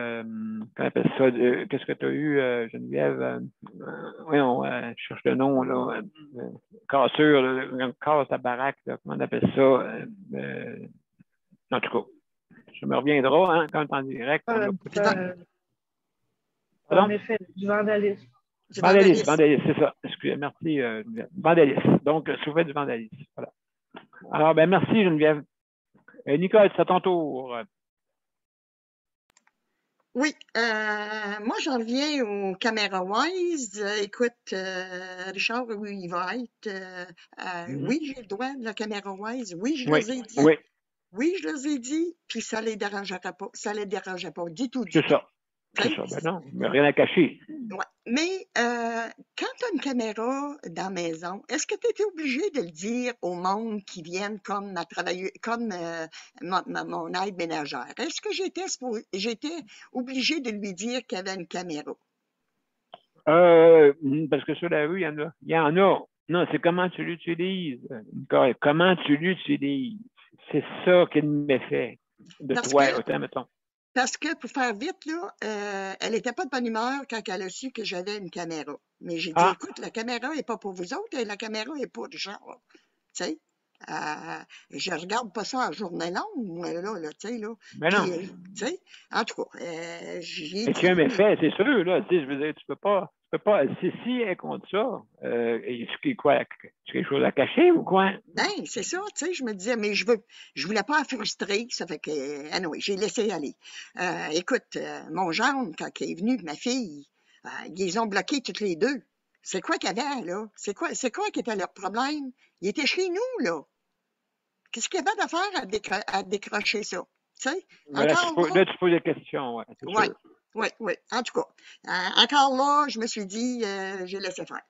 qu'on appelle ça, qu'est-ce que tu as eu, Geneviève? Oui, on cherche le nom, là, cassure, là, casse la baraque, là, comment on appelle ça? En tout cas, ça me reviendra hein, quand on est en direct.
En effet, du vandalisme.
Vandalisme, c'est ça. Excusez, merci, vandalisme. Donc, si vous faites du vandalisme. Voilà. Alors, ben merci, Geneviève. Nicole, c'est à ton tour.
Oui, moi j'en reviens aux caméras Wise. Écoute, Richard, oui, il va être. Oui, j'ai le droit de la caméra Wise. Oui, je les ai dit. Oui, je les ai dit. Puis ça les dérangeait pas. Ça les dérangeait pas du tout.
C'est ça. C'est ça. Ben non, mais rien à cacher.
Ouais. Mais quand tu as une caméra dans la maison, est-ce que tu étais obligé de le dire au monde qui viennent comme mon aide ménagère? Est-ce que j'étais obligée de lui dire qu'il y avait une caméra?
Parce que sur la rue, il y en a. Non, c'est comment tu l'utilises. Comment tu l'utilises. C'est ça qui est le méfait de toi, autant mettons.
Parce que, pour faire vite, là, elle n'était pas de bonne humeur quand elle a su que j'avais une caméra. Mais j'ai dit, écoute, la caméra n'est pas pour vous autres, et la caméra est pour Richard. Tu sais, je regarde pas ça en journée longue, moi, là, tu sais, là.
Mais non.
Tu sais, en tout cas, j'ai
dit... C'est un méfait, c'est sûr, là. Tu sais, je veux dire, tu peux pas... Si elle compte ça, est-ce quoi? Quelque chose à cacher ou quoi?
Ben, c'est ça, tu sais, je me disais, mais je voulais pas la frustrer, ça fait que, anyway, j'ai laissé aller. Écoute, mon gendre, quand il est venu, ma fille, ils les ont bloqués toutes les deux. C'est quoi qu'il y avait, là? C'est quoi qui était leur problème? Ils étaient chez nous, là. Qu'est-ce qu'il y avait à faire à décrocher ça? Tu sais?
Là, tu poses des questions, ouais.
Oui. Oui, oui. En tout cas, encore là, je me suis dit, j'ai laissé faire.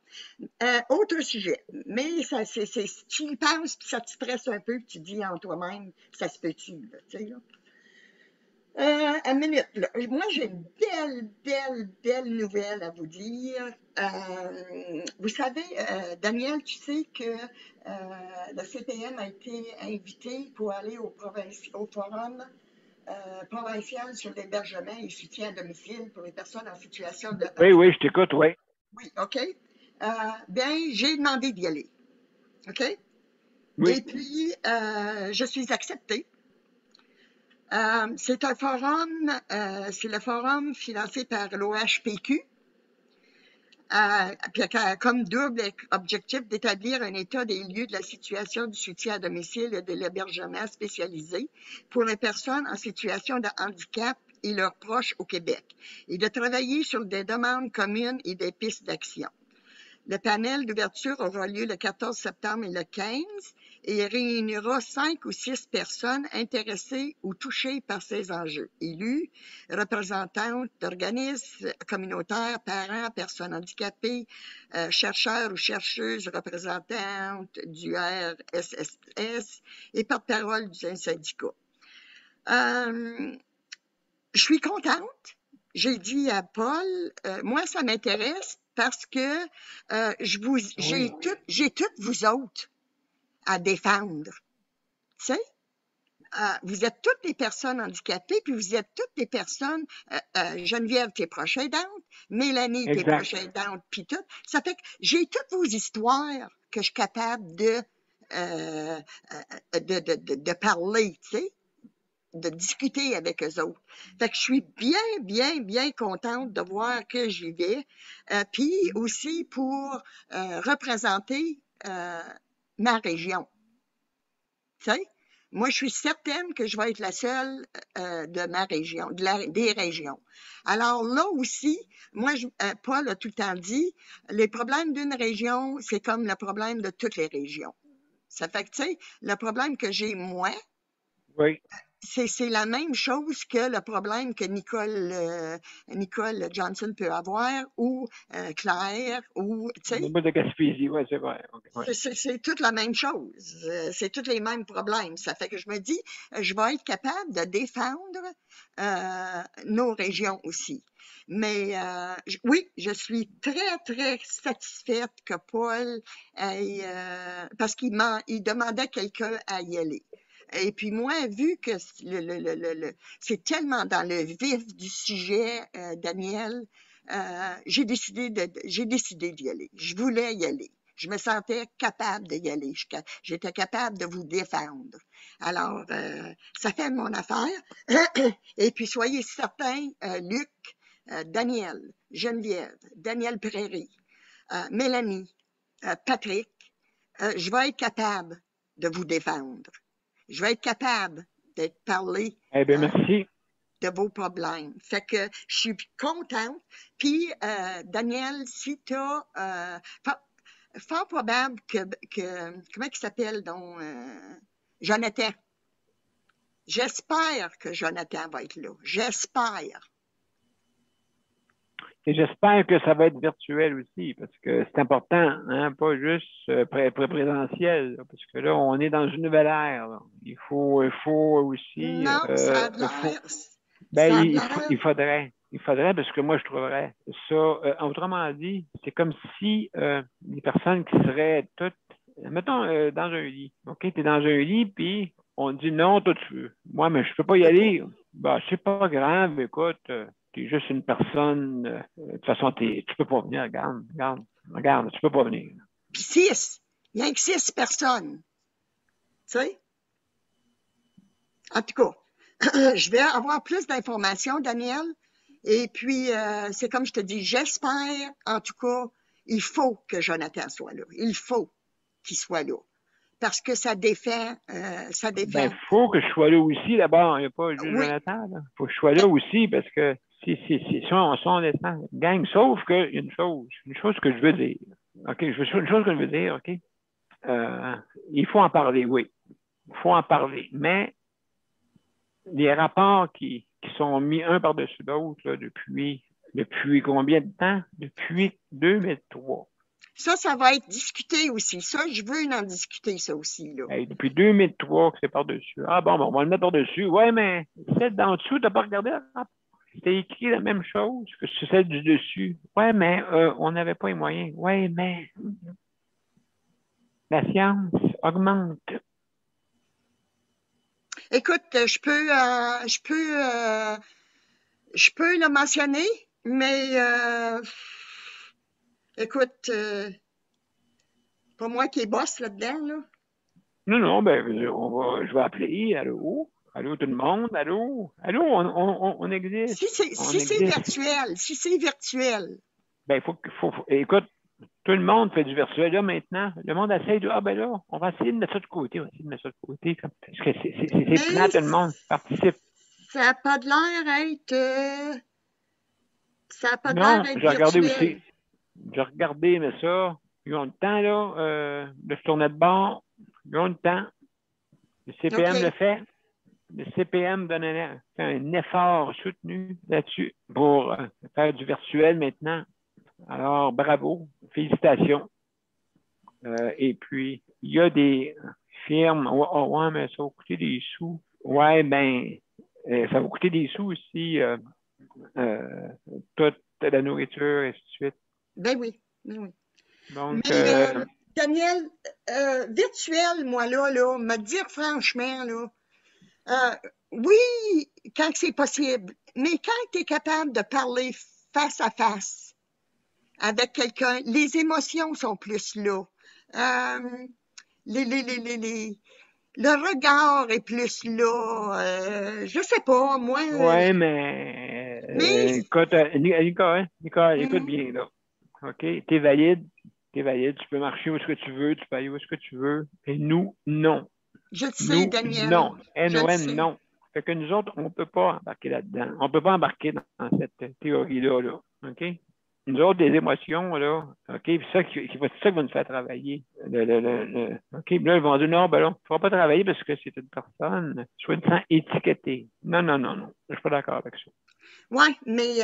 Autre sujet, mais tu y penses, puis ça te stresse un peu, puis tu dis en toi-même, ça se peut-tu, là, tu sais, là. Une minute, là. Moi, j'ai une belle nouvelle à vous dire. Vous savez, Daniel, tu sais que le CPM a été invité pour aller au forum provincial sur l'hébergement et soutien à domicile pour les personnes en situation de
Oui,
handicap.
je t'écoute, oui.
Oui, OK. Bien, j'ai demandé d'y aller. OK?
Oui.
Et puis, je suis acceptée. C'est un forum, c'est le forum financé par l'OHPQ, puis comme double objectif d'établir un état des lieux de la situation du soutien à domicile et de l'hébergement spécialisé pour les personnes en situation de handicap et leurs proches au Québec, et de travailler sur des demandes communes et des pistes d'action. Le panel d'ouverture aura lieu le 14 septembre et le 15 et il réunira 5 ou 6 personnes intéressées ou touchées par ces enjeux. Élus, représentantes d'organismes communautaires, parents, personnes handicapées, chercheurs ou chercheuses, représentantes du RSSS et porte-parole d'un syndicat. Je suis contente. J'ai dit à Paul, moi, ça m'intéresse parce que j'ai toutes vous autres à défendre. Tu sais, vous êtes toutes des personnes handicapées, puis vous êtes toutes des personnes, Geneviève, t'es proche aidante, Mélanie, t'es proche aidante, puis tout. Ça fait que j'ai toutes vos histoires que je suis capable de parler, tu sais, de discuter avec eux autres. Fait que je suis bien contente de voir que j'y vais. Puis aussi pour représenter ma région. Tu sais, moi, je suis certaine que je vais être la seule de ma région, des régions. Alors là aussi, moi, Paul a tout le temps dit, les problèmes d'une région, c'est comme le problème de toutes les régions. Ça fait que, tu sais, le problème que j'ai, moi,
oui.
C'est la même chose que le problème que Nicole Johnson peut avoir, ou Claire, ou, tu sais.
Le bout de Gaspésie, oui, c'est vrai. Okay, ouais.
C'est toute la même chose. C'est tous les mêmes problèmes. Ça fait que je me dis, je vais être capable de défendre nos régions aussi. Mais oui, je suis très satisfaite que Paul ait, parce qu'il demandait quelqu'un à y aller. Et puis moi, vu que c'est tellement dans le vif du sujet, Daniel, j'ai décidé d'y aller. Je voulais y aller. Je me sentais capable d'y aller. J'étais capable de vous défendre. Alors, ça fait mon affaire. Et puis, soyez certains, Luc, Daniel, Geneviève, Daniel Prairie, Mélanie, Patrick, je vais être capable de vous défendre. Je vais être capable d'être parlé
Eh bien, merci.
de vos problèmes. Fait que je suis contente. Puis, Daniel, si tu as... fort probable que comment il s'appelle donc Jonathan. J'espère que Jonathan va être là. J'espère.
Et j'espère que ça va être virtuel aussi, parce que c'est important, hein, pas juste présentiel, là, parce que là, on est dans une nouvelle ère. Là. Il faut aussi...
Non, ça a l'air...
il faudrait, parce que moi, je trouverais ça... autrement dit, c'est comme si les personnes qui seraient toutes... Mettons, dans un lit. OK, tu es dans un lit, puis on dit non, toi, tu veux. Moi, mais je peux pas y aller. Ben, c'est pas grave, écoute... tu es juste une personne, de toute façon, tu peux pas venir, regarde, tu peux pas venir.
Puis 6, il y a que 6 personnes, tu sais. En tout cas, je vais avoir plus d'informations, Daniel, et puis, c'est comme je te dis, j'espère, en tout cas, il faut que Jonathan soit là, il faut qu'il soit là, parce que ça défend.
Ben, faut que je sois là aussi, d'abord, il n'y a pas juste Jonathan, là. Faut que je sois là aussi, parce que si on descend, gang, sauf que une chose que je veux dire, OK, une chose que je veux dire, OK, il faut en parler, oui, il faut en parler, mais les rapports qui qui sont mis un par-dessus l'autre là, depuis combien de temps? Depuis 2003.
Ça va être discuté aussi. Ça, je veux en discuter, ça aussi, là.
Hey, depuis 2003 que c'est par-dessus. Ah bon, on va le mettre par-dessus. Ouais, mais celle d'en dessous, t'as pas regardé le rapport? C'était écrit la même chose que sur celle du dessus. Ouais, mais on n'avait pas les moyens. Ouais, mais la science augmente.
Écoute, je peux le mentionner, mais écoute, pas moi qui est boss là-dedans, là.
Non, ben, je vais appeler. Allô? Allô, tout le monde? Allô? Allô, on existe.
Si c'est virtuel.
Ben, écoute, tout le monde fait du virtuel là maintenant. Le monde essaie de, ah ben là, on va essayer de mettre ça de côté. On va essayer de mettre ça de côté. Parce que c'est plate, tout le monde participe.
Ça n'a pas de l'air être... ça n'a pas de
Non,
l'air être
j'ai regardé
virtuel.
aussi. J'ai regardé, mais ça, ils ont le temps, là, de se tourner de bord. Ils ont le temps. Le CPM
OK.
le fait. Le CPM donne un effort soutenu là-dessus pour faire du virtuel maintenant. Alors, bravo, félicitations. Et puis, il y a des firmes, ouais, mais ça va coûter des sous. Ouais, ben, ça va coûter des sous aussi, toute la nourriture, et ainsi de suite.
Ben oui.
Donc,
Mais Daniel, virtuel, moi, là, me dire franchement, là, oui, quand c'est possible, mais quand tu es capable de parler face à face avec quelqu'un, les émotions sont plus là. Le regard est plus là. Je sais pas, moi.
ouais, mais
Mais
écoute, Nicolas, écoute bien, là. OK? T'es valide, tu peux marcher où est-ce que tu veux, tu peux aller où est-ce que tu veux. Et nous, non.
je le sais,
Nous,
Daniel.
non.
Je le
NON,
sais.
non. Fait que nous autres, on ne peut pas embarquer là-dedans. On ne peut pas embarquer dans cette théorie-là, là. OK? Nous autres, des émotions, là, OK? Puis ça qui va nous faire travailler. OK? Puis là, ils vont dire, non, ben non, il ne faudra pas travailler parce que c'est une personne soi-disant étiquetée. Non. Je ne suis pas d'accord avec ça.
Oui, mais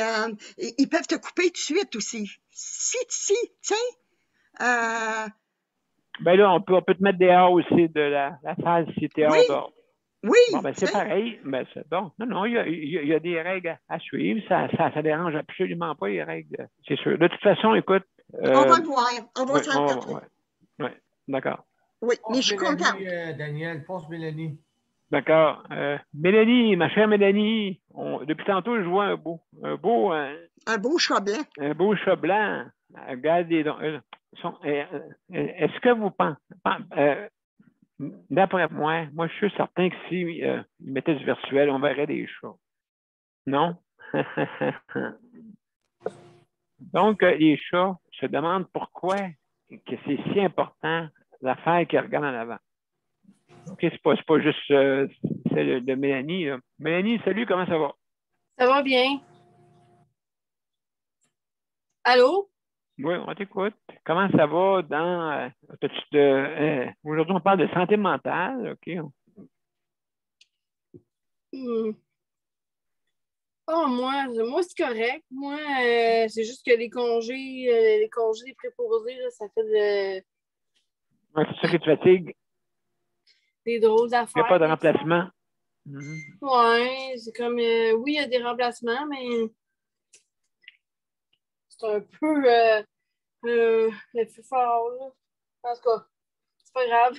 ils peuvent te couper tout de suite aussi. Si, tu sais,
Ben là, on peut te mettre dehors aussi de la salle si tu es
oui,
hors d'ordre.
oui,
Bon, ben
tu
c'est
sais,
pareil. Ben c'est bon. Non, il y a des règles à suivre. Ça dérange absolument pas les règles, c'est sûr. De toute façon, écoute.
on va le voir, on va
Oui,
s'en parler.
ouais, d'accord.
Oui, mais je
Pense
suis
Mélanie,
contente.
Daniel, pense Mélanie.
D'accord. Mélanie, ma chère Mélanie, depuis tantôt, je vois un beau
Un beau chat blanc.
chat blanc. Regardez donc. Est-ce que vous pensez, d'après moi, je suis certain que si ils mettaient du virtuel, on verrait des chats. Non? Donc, les chats se demandent pourquoi que c'est si important l'affaire qu'ils regardent en avant. OK, c'est pas juste celle de Mélanie. Là. Mélanie, salut, comment ça va?
Ça va bien. Allô?
Oui, on t'écoute. Comment ça va dans... aujourd'hui, on parle de santé mentale, OK?
Oh, moi c'est correct. Moi, c'est juste que les congés des préposés, là, ça fait
Ouais, c'est ça qui te fatigue.
des drôles
Il n'y a
d'affaires.
pas de
des fois.
remplacement. Mhm.
Ouais, c'est comme, oui, il y a des remplacements, mais c'est un peu le plus fort, là. En tout cas, c'est pas grave.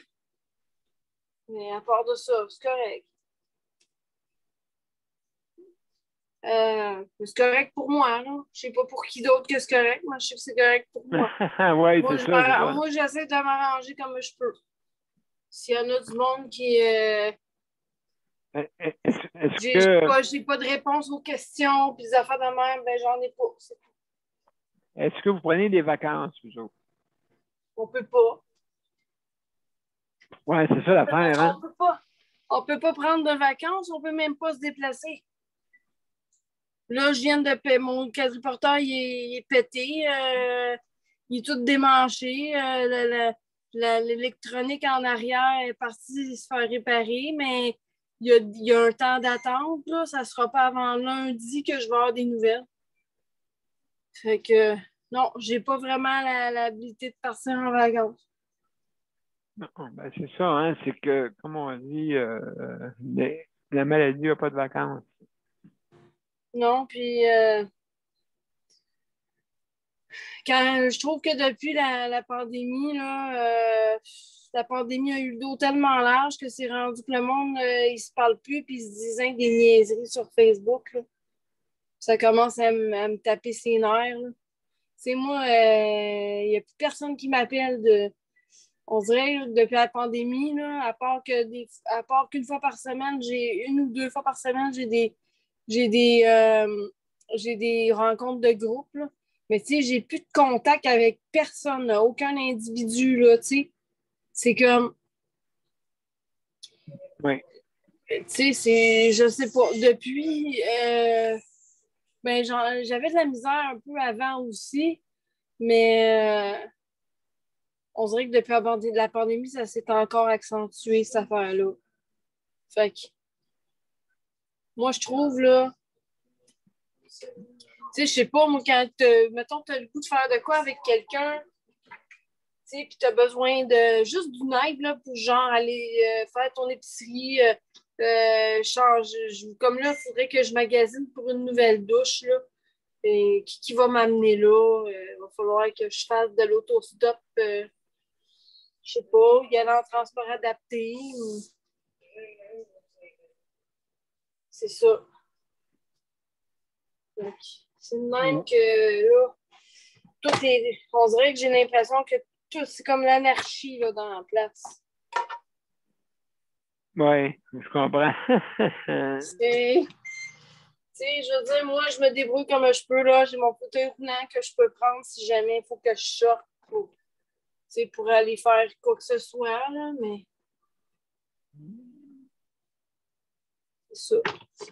Mais à part de ça, c'est correct. C'est correct pour moi, là. Je sais pas pour qui d'autre que c'est correct. Moi, je sais que c'est correct pour moi.
Oui, c'est ça, je vois.
Moi, j'essaie de m'arranger comme je peux. S'il y en a du monde qui...
Est-ce que...
j'ai pas de réponse aux questions, puis des affaires de même, ben j'en ai pas.
Est-ce que vous prenez des vacances, vous autres?
On peut pas.
Oui, c'est ça l'affaire, hein?
On peut pas prendre de vacances, on peut même pas se déplacer. Là, je viens de payer. Mon quadriporteur, il est pété. Il est tout démanché. L'électronique en arrière est partie se faire réparer, mais il y a un temps d'attente, là. Ça ne sera pas avant lundi que je vais avoir des nouvelles. Fait que non, j'ai pas vraiment l'habilité de partir en vacances.
Non, ben c'est ça, hein, c'est que, comme on dit, la maladie n'a pas de vacances.
Non, puis quand je trouve que depuis la pandémie, là, la pandémie a eu le dos tellement large que c'est rendu que le monde, il se parle plus puis il se disait des niaiseries sur Facebook, là. Ça commence à me taper ses nerfs, là. C'est moi, il n'y a plus personne qui m'appelle on dirait depuis la pandémie, là, à part qu'une fois par semaine, une ou deux fois par semaine, j'ai des rencontres de groupe, là. Mais tu sais, j'ai plus de contact avec personne, là, aucun individu, là, tu sais. C'est comme,
Oui.
tu sais, je sais pas, depuis, ben, j'avais de la misère un peu avant aussi, mais on dirait que depuis la pandémie, ça s'est encore accentué, cette affaire-là. Fait que, moi, je trouve, là, tu sais, je sais pas, moi, quand, mettons, tu as le goût de faire de quoi avec quelqu'un, tu sais, puis tu as besoin de juste d'une aide, là, pour genre aller faire ton épicerie, comme là, il faudrait que je magasine pour une nouvelle douche, là. Et qui va m'amener là? Il va falloir que je fasse de l'autostop, je sais pas, y aller en transport adapté. C'est ça. Donc, c'est de même que là, on dirait que j'ai l'impression que tout, c'est comme l'anarchie là, dans la place.
Oui, je comprends.
Tu sais, je veux dire, moi, je me débrouille comme je peux, là. J'ai mon fauteuil roulant que je peux prendre si jamais il faut que je sorte pour aller faire quoi que ce soit, là, mais c'est ça.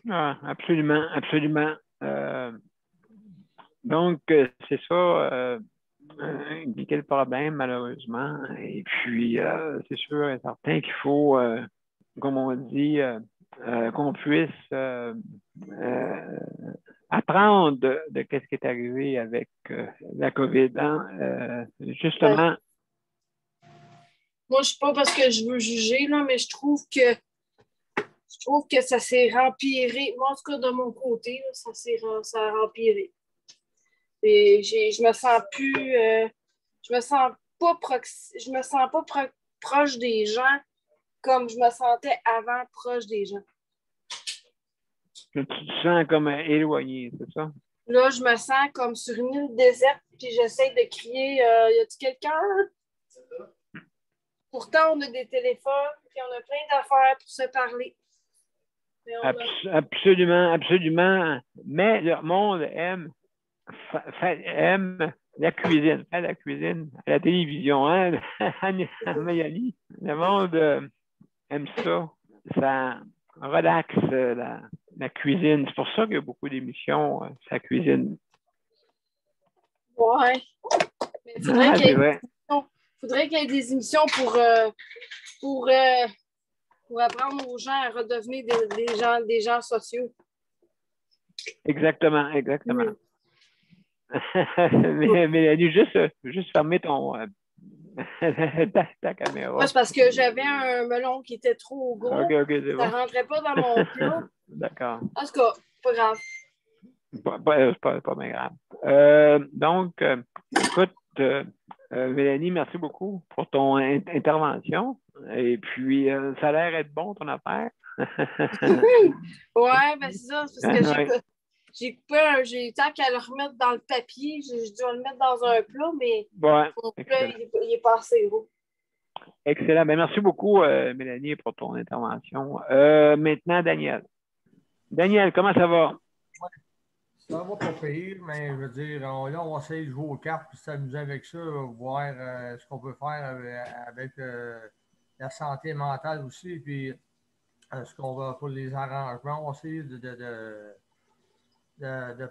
Ah, absolument, absolument. Donc, c'est ça qui est le problème, malheureusement. Et puis, c'est sûr et certain qu'il faut, comme on dit, qu'on puisse apprendre de ce qui est arrivé avec la COVID. Hein? Justement.
Moi, je ne sais pas parce que je veux juger, là, mais je trouve que ça s'est empiré. Moi, en tout cas, de mon côté, là, ça a empiré. Et je me sens plus. Je me sens pas proche des gens comme je me sentais avant proche des gens.
Tu te sens comme éloigné, c'est ça?
Là, je me sens comme sur une île déserte, puis j'essaie de crier y a-t-il quelqu'un? Pourtant, on a des téléphones, puis on a plein d'affaires pour se parler.
Absolument, absolument. Mais le monde aime la cuisine, faire la cuisine à la télévision, hein, Mélanie. Le monde aime ça. Ça relaxe la cuisine. C'est pour ça qu'il y a beaucoup d'émissions sur la cuisine.
Ouais. Mais il faudrait qu'il y ait des émissions pour apprendre aux gens à redevenir des gens sociaux.
Exactement, exactement. Mélanie, juste fermer ta caméra.
Moi, c'est parce que j'avais un melon qui était trop gros.
OK, ça
ne rentrait pas dans mon plat.
D'accord.
En tout cas, pas grave.
Pas bien grave. Donc, écoute, Mélanie, merci beaucoup pour ton intervention. Et puis, ça a l'air d'être bon, ton affaire.
Ouais, ben c'est ça. C'est parce que j'ai tant qu'à le remettre dans le papier. Je dois le mettre dans un plat, mais mon plat, il est pas assez gros.
Excellent. Ben, merci beaucoup, Mélanie, pour ton intervention. Maintenant, Daniel. Daniel, comment ça va?
Ça va pas pire, mais je veux dire, là, on va essayer de jouer aux cartes et s'amuser avec ça, voir ce qu'on peut faire avec la santé mentale aussi, puis ce qu'on va pour les arrangements. On va essayer de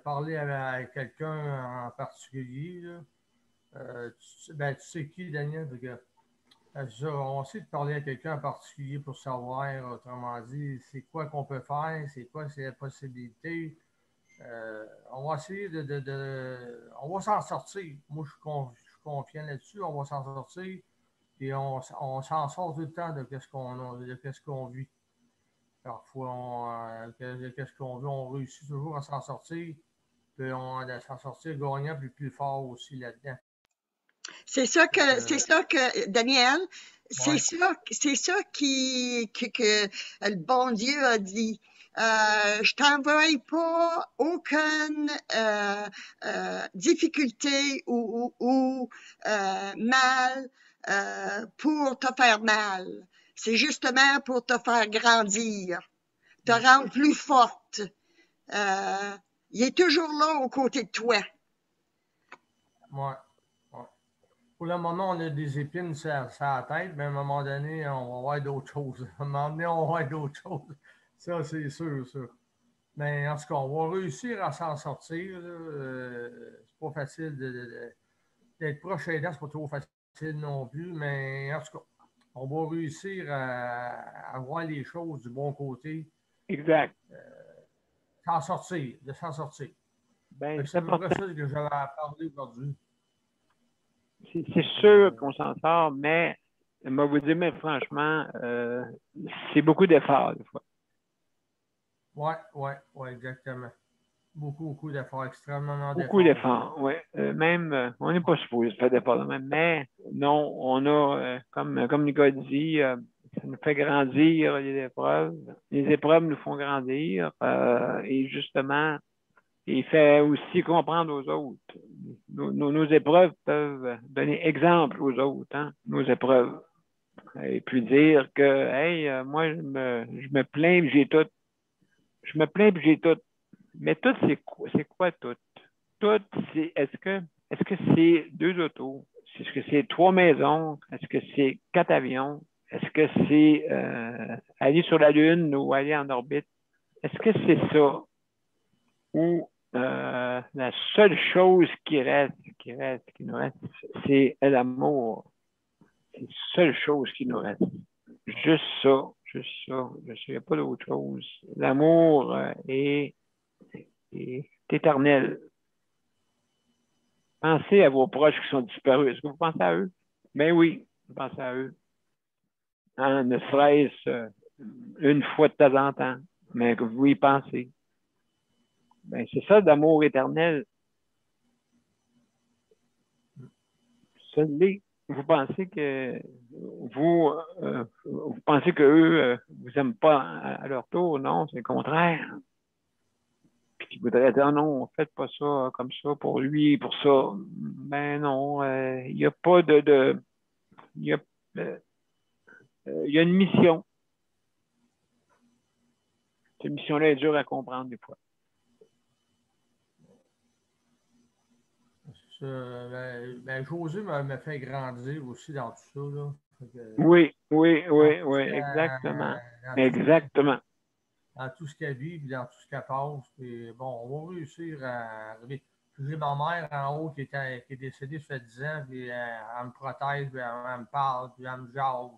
parler avec quelqu'un en particulier. Tu sais qui, Daniel? On essaie de parler à quelqu'un en particulier pour savoir, autrement dit, c'est quoi qu'on peut faire, c'est quoi c'est la possibilité. On va essayer on va s'en sortir. Moi, je suis confiant là-dessus. On va s'en sortir. Et on s'en sort tout le temps de qu'est-ce qu'on vit. Parfois, qu'est-ce qu'on vit, on réussit toujours à s'en sortir. Puis à s'en sortir gagnant, puis plus fort aussi là-dedans.
C'est ça que, Daniel,
Ouais.
c'est ça que le bon Dieu a dit. Je t'envoie pas aucune difficulté ou mal pour te faire mal. C'est justement pour te faire grandir, te rendre plus forte. Il est toujours là aux côtés de toi.
Ouais. Pour le moment, on a des épines sur la tête, mais à un moment donné, on va voir d'autres choses. À un moment donné, on va voir d'autres choses. Ça, c'est sûr, ça. Mais en tout cas, on va réussir à s'en sortir. C'est pas facile d'être proche aidant, c'est pas trop facile non plus, mais en tout cas, on va réussir à voir les choses du bon côté.
Exact.
De s'en sortir.
Ben,
C'est à peu près ça que j'avais à parler aujourd'hui.
C'est sûr qu'on s'en sort, mais je vais vous dire, mais franchement, c'est beaucoup d'efforts, des fois.
Oui, exactement. Beaucoup d'efforts, extrêmement d'efforts.
Beaucoup d'efforts, oui. Même, on n'est pas supposé faire d'efforts, mais non, on a, comme Nicolas dit, ça nous fait grandir, les épreuves. Les épreuves nous font grandir et justement, il fait aussi comprendre aux autres. Nos épreuves peuvent donner exemple aux autres, hein, nos épreuves. Et puis dire que, hey, moi, je me plains, puis j'ai tout. Je me plains, puis j'ai tout. Mais tout, c'est quoi tout? Tout, c'est, est-ce que c'est 2 autos? Est-ce que c'est 3 maisons? Est-ce que c'est 4 avions? Est-ce que c'est aller sur la Lune ou aller en orbite? Est-ce que c'est ça? Ou la seule chose qui nous reste, c'est l'amour. C'est la seule chose qui nous reste. Juste ça. Il n'y a pas d'autre chose. L'amour est éternel. Pensez à vos proches qui sont disparus. Est-ce que vous pensez à eux? Ben oui, vous pensez à eux. Hein, ne serait-ce une fois de temps en temps, mais que vous y pensez. Ben, c'est ça, d'amour éternel. Ça l'est. Vous pensez que vous pensez qu'eux vous aiment pas à leur tour? Non, c'est le contraire. Puis ils voudraient dire non, faites pas ça comme ça pour lui, pour ça. Ben non, il n'y a pas il y a une mission. Cette mission-là est dure à comprendre des fois.
José me fait grandir aussi dans tout ça. Là.
Oui, exactement. Exactement.
Dans tout ce qu'elle vit, puis dans tout ce qu'elle passe. Puis, bon, on va réussir à arriver. J'ai ma mère en haut qui est décédée, ça fait 10 ans, puis elle me protège, puis elle me parle, puis elle me jase.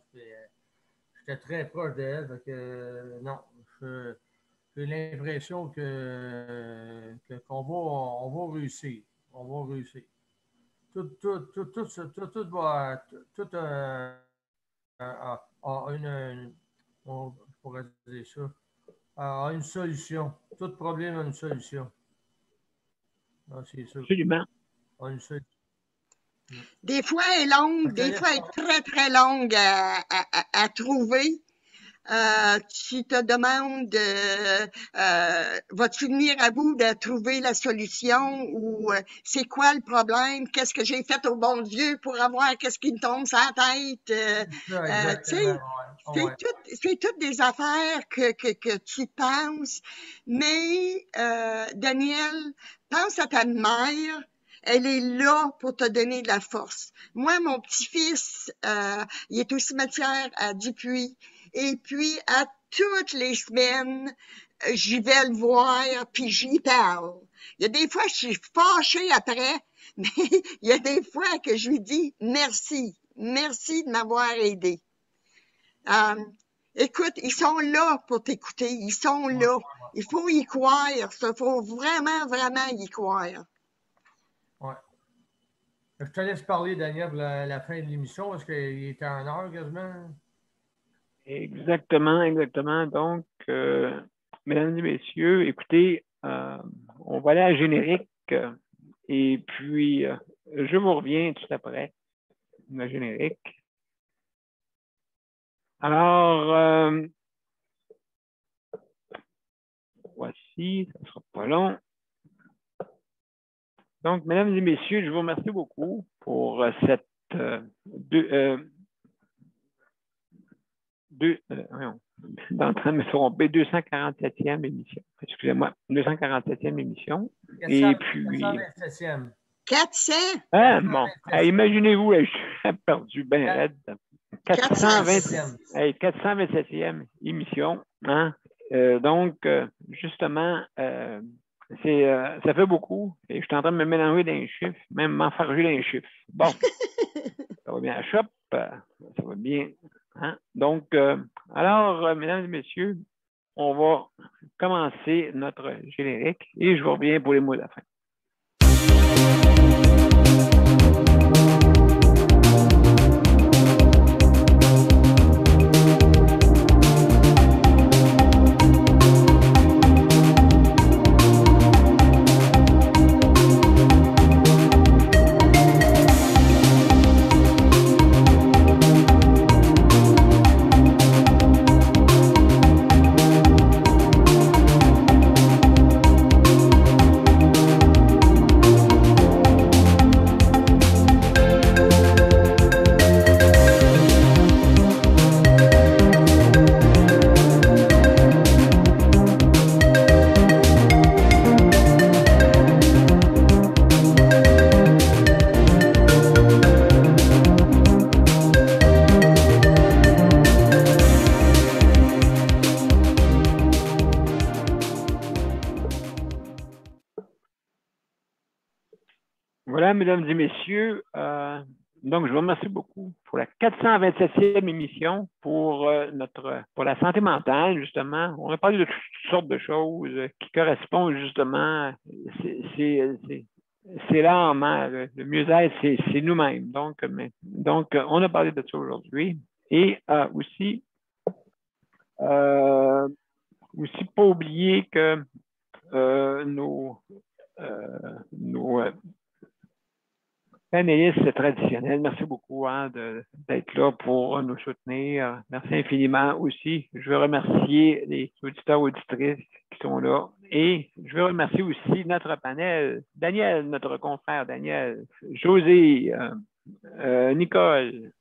J'étais très proche d'elle. Non, j'ai l'impression qu'on va réussir. On va réussir. Tout on pourrait dire ça, a une solution. Tout problème a une solution. Non, c'est sûr.
Absolument.
A une solution.
Des fois, elle est longue, des fois, elle est très, très longue à trouver. Tu te demandes, vas-tu venir à bout de trouver la solution ou c'est quoi le problème? Qu'est-ce que j'ai fait au bon Dieu pour avoir qu'est-ce qui me tombe sur la tête? C'est toutes des affaires que tu penses. Mais, Daniel, pense à ta mère. Elle est là pour te donner de la force. Moi, mon petit-fils, il est au cimetière à Dupuis. Et puis, à toutes les semaines, j'y vais le voir, puis j'y parle. Il y a des fois, je suis fâchée après, mais il y a des fois que je lui dis merci. Merci de m'avoir aidé. Écoute, ils sont là pour t'écouter. Ils sont là. Il faut y croire. Il faut vraiment, vraiment y croire.
Ouais. Je te laisse parler, Daniel, pour la fin de l'émission, parce qu'il était en heure quasiment.
Exactement, exactement. Donc, mesdames et messieurs, écoutez, on va aller à la générique et puis je vous reviens tout après, le générique. Alors, voici, ça ne sera pas long. Donc, mesdames et messieurs, je vous remercie beaucoup pour cette dans le train de me tromper, 247e émission. Excusez-moi, 247e émission.
400,
Et puis.
427e.
400?
Ah, bon. Imaginez-vous, je suis perdu bien raide. 427e émission. Hein? Donc, justement, ça fait beaucoup. Et je suis en train de me mélanger dans les chiffres, même m'enfarger dans les chiffres. Bon, ça va bien à la shop, ça va bien. Hein? Donc, alors, mesdames et messieurs, on va commencer notre générique et je vous reviens pour les mots de la fin. Voilà, mesdames et messieurs, donc je vous remercie beaucoup pour la 427e émission pour la santé mentale, justement. On a parlé de toutes sortes de choses qui correspondent justement, c'est l'âme, hein, le mieux-être, c'est nous-mêmes. Donc, on a parlé de ça aujourd'hui. Et aussi, pas oublier que nos panélistes traditionnels, merci beaucoup d'être là pour nous soutenir. Merci infiniment aussi. Je veux remercier les auditeurs et auditrices qui sont là. Et je veux remercier aussi notre panel, Daniel, notre confrère Daniel, José, Nicole,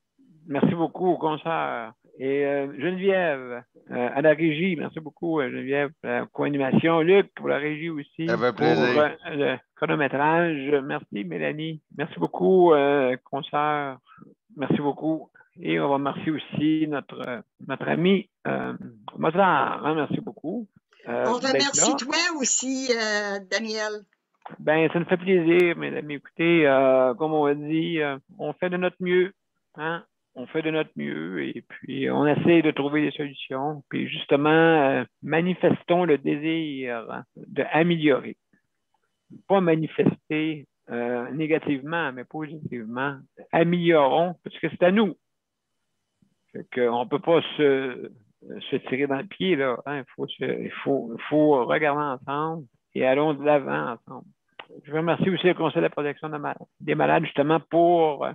merci beaucoup aux concerts. Et Geneviève, à la régie, merci beaucoup Geneviève pour la co-animation. Luc, pour la régie aussi.
Ça fait
pour
plaisir.
le chronométrage. Merci Mélanie. Merci beaucoup concerts. Merci beaucoup. Et on va remercier aussi notre ami Mozart. Hein, merci beaucoup.
On remercie toi aussi, Daniel.
Ben, ça nous fait plaisir, mesdames. Écoutez, comme on a dit, on fait de notre mieux. Hein? On fait de notre mieux et puis on essaie de trouver des solutions. Puis justement, manifestons le désir d'améliorer. Pas manifester négativement, mais positivement. Améliorons, parce que c'est à nous. Fait qu'on ne peut pas se tirer dans le pied, là. Hein? Il faut regarder ensemble et allons de l'avant ensemble. Je remercie aussi le Conseil de la protection des malades, justement, pour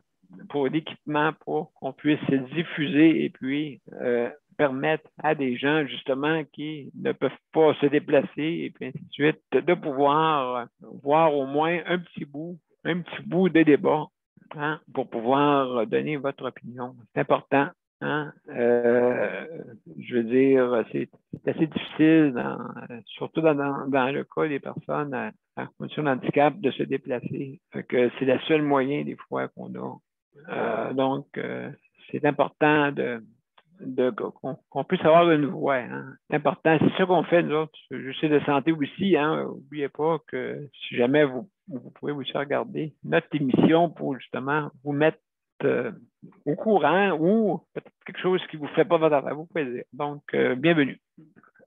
l'équipement, pour qu'on puisse diffuser et puis permettre à des gens, justement, qui ne peuvent pas se déplacer et puis ainsi de suite, de pouvoir voir au moins un petit bout de débat, hein, pour pouvoir donner votre opinion. C'est important. Hein? Je veux dire, c'est assez difficile, surtout dans le cas des personnes en condition de handicap, de se déplacer. Fait que c'est le seul moyen des fois qu'on a. Donc, c'est important qu'on puisse avoir une voix. Hein. C'est important. C'est ça qu'on fait, nous autres. Je sais de santé aussi. Hein. N'oubliez pas que si jamais vous pouvez aussi regarder notre émission pour justement vous mettre au courant ou peut-être quelque chose qui ne vous fait pas votre affaire, vous pouvez dire. Donc, bienvenue.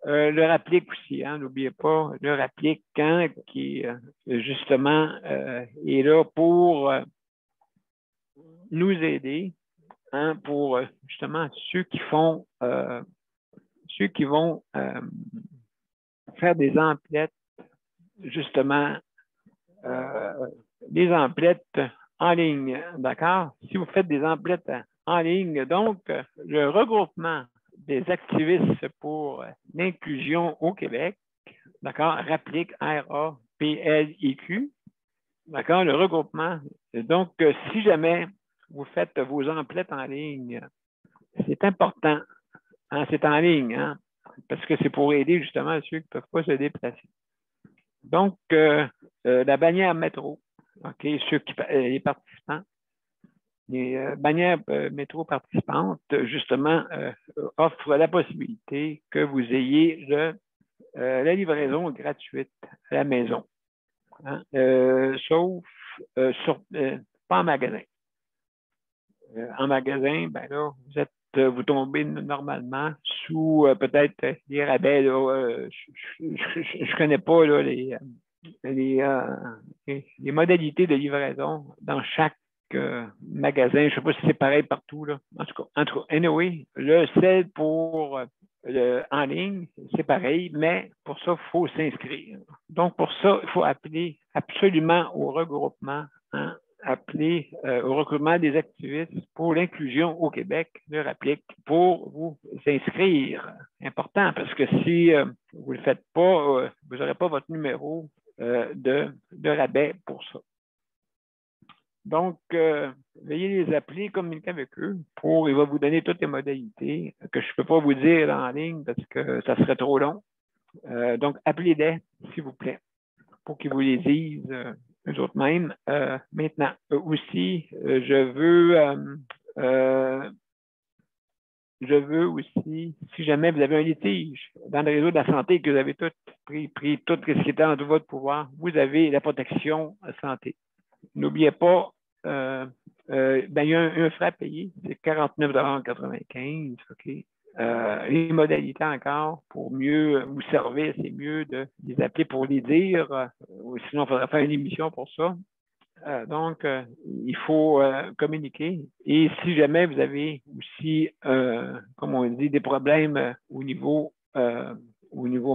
Le rapplique aussi, hein, n'oubliez pas, le rapplique qui justement est là pour nous aider, hein, pour justement ceux qui vont faire des emplettes, justement, des emplettes en ligne, d'accord? Si vous faites des emplettes en ligne, donc le regroupement des activistes pour l'inclusion au Québec, d'accord? Rapplique, R-A-P-L-I-Q, d'accord? Le regroupement. Donc, si jamais vous faites vos emplettes en ligne, c'est important, hein, c'est en ligne, hein, parce que c'est pour aider justement ceux qui ne peuvent pas se déplacer. Donc, la bannière métro, OK, les participants, les bannières métro participantes, justement, offrent la possibilité que vous ayez la livraison gratuite à la maison, hein, sauf pas en magasin. En magasin, ben là, vous tombez normalement sous peut-être les rabais. Là, je ne connais pas là, les modalités de livraison dans chaque magasin. Je ne sais pas si c'est pareil partout. Là. En tout cas, anyway, celle pour en ligne, c'est pareil, mais pour ça, il faut s'inscrire. Donc, pour ça, il faut appeler absolument au regroupement, hein, appeler au recrutement des activistes pour l'inclusion au Québec, le rapplique, pour vous inscrire. Important, parce que si vous ne le faites pas, vous n'aurez pas votre numéro de rabais pour ça. Donc, veuillez les appeler, communiquer avec eux il va vous donner toutes les modalités que je ne peux pas vous dire en ligne parce que ça serait trop long. Donc, appelez-les, s'il vous plaît, pour qu'ils vous les disent eux autres mêmes. Maintenant, aussi, je veux aussi, si jamais vous avez un litige dans le réseau de la santé et que vous avez tout pris tout ce qui était en votre pouvoir, vous avez la protection santé. N'oubliez pas, il y a un frais à payer, c'est 49,95 $. OK. Les modalités encore pour mieux vous servir, c'est mieux de les appeler pour les dire. Sinon, il faudrait faire une émission pour ça. Donc, il faut communiquer. Et si jamais vous avez aussi, comme on dit, des problèmes au niveau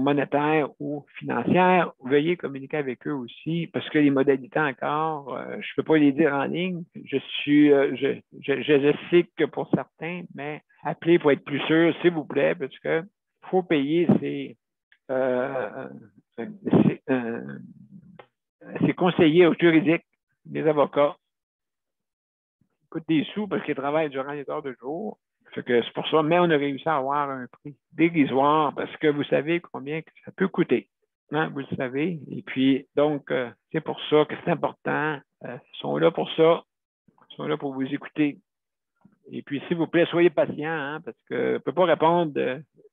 monétaire ou financier, veuillez communiquer avec eux aussi, parce que les modalités encore, je ne peux pas les dire en ligne. Je sais que pour certains, mais appelez pour être plus sûr, s'il vous plaît, parce que faut payer ces conseillers juridiques, les avocats. Ils coûtent des sous parce qu'ils travaillent durant les heures de jour. C'est pour ça, mais on a réussi à avoir un prix dérisoire parce que vous savez combien que ça peut coûter. Hein, vous le savez. Et puis, donc, c'est pour ça que c'est important. Ils sont là pour ça. Ils sont là pour vous écouter. Et puis, s'il vous plaît, soyez patient, hein, parce que je ne peux pas répondre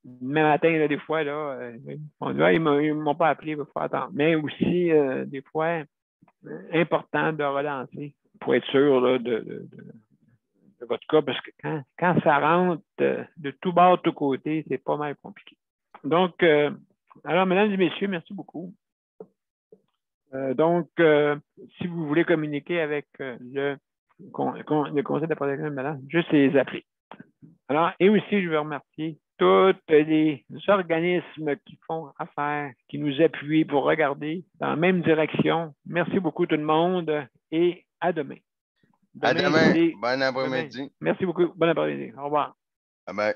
même matin, là, des fois, là, on dit, ils ne m'ont pas appelé, il va falloir attendre. Mais aussi, des fois, important de relancer pour être sûr là, de votre cas, parce que quand ça rentre de tout bord, de tous côtés, c'est pas mal compliqué. Donc, alors, mesdames et messieurs, merci beaucoup. Donc, si vous voulez communiquer avec le Conseil de protection des malades, juste les appeler. Alors, et aussi, je veux remercier tous les organismes qui font affaire, qui nous appuient pour regarder dans la même direction. Merci beaucoup tout le monde et à demain.
À demain. Bon après-midi.
Merci beaucoup. Bon après-midi. Au revoir.
Bye bye.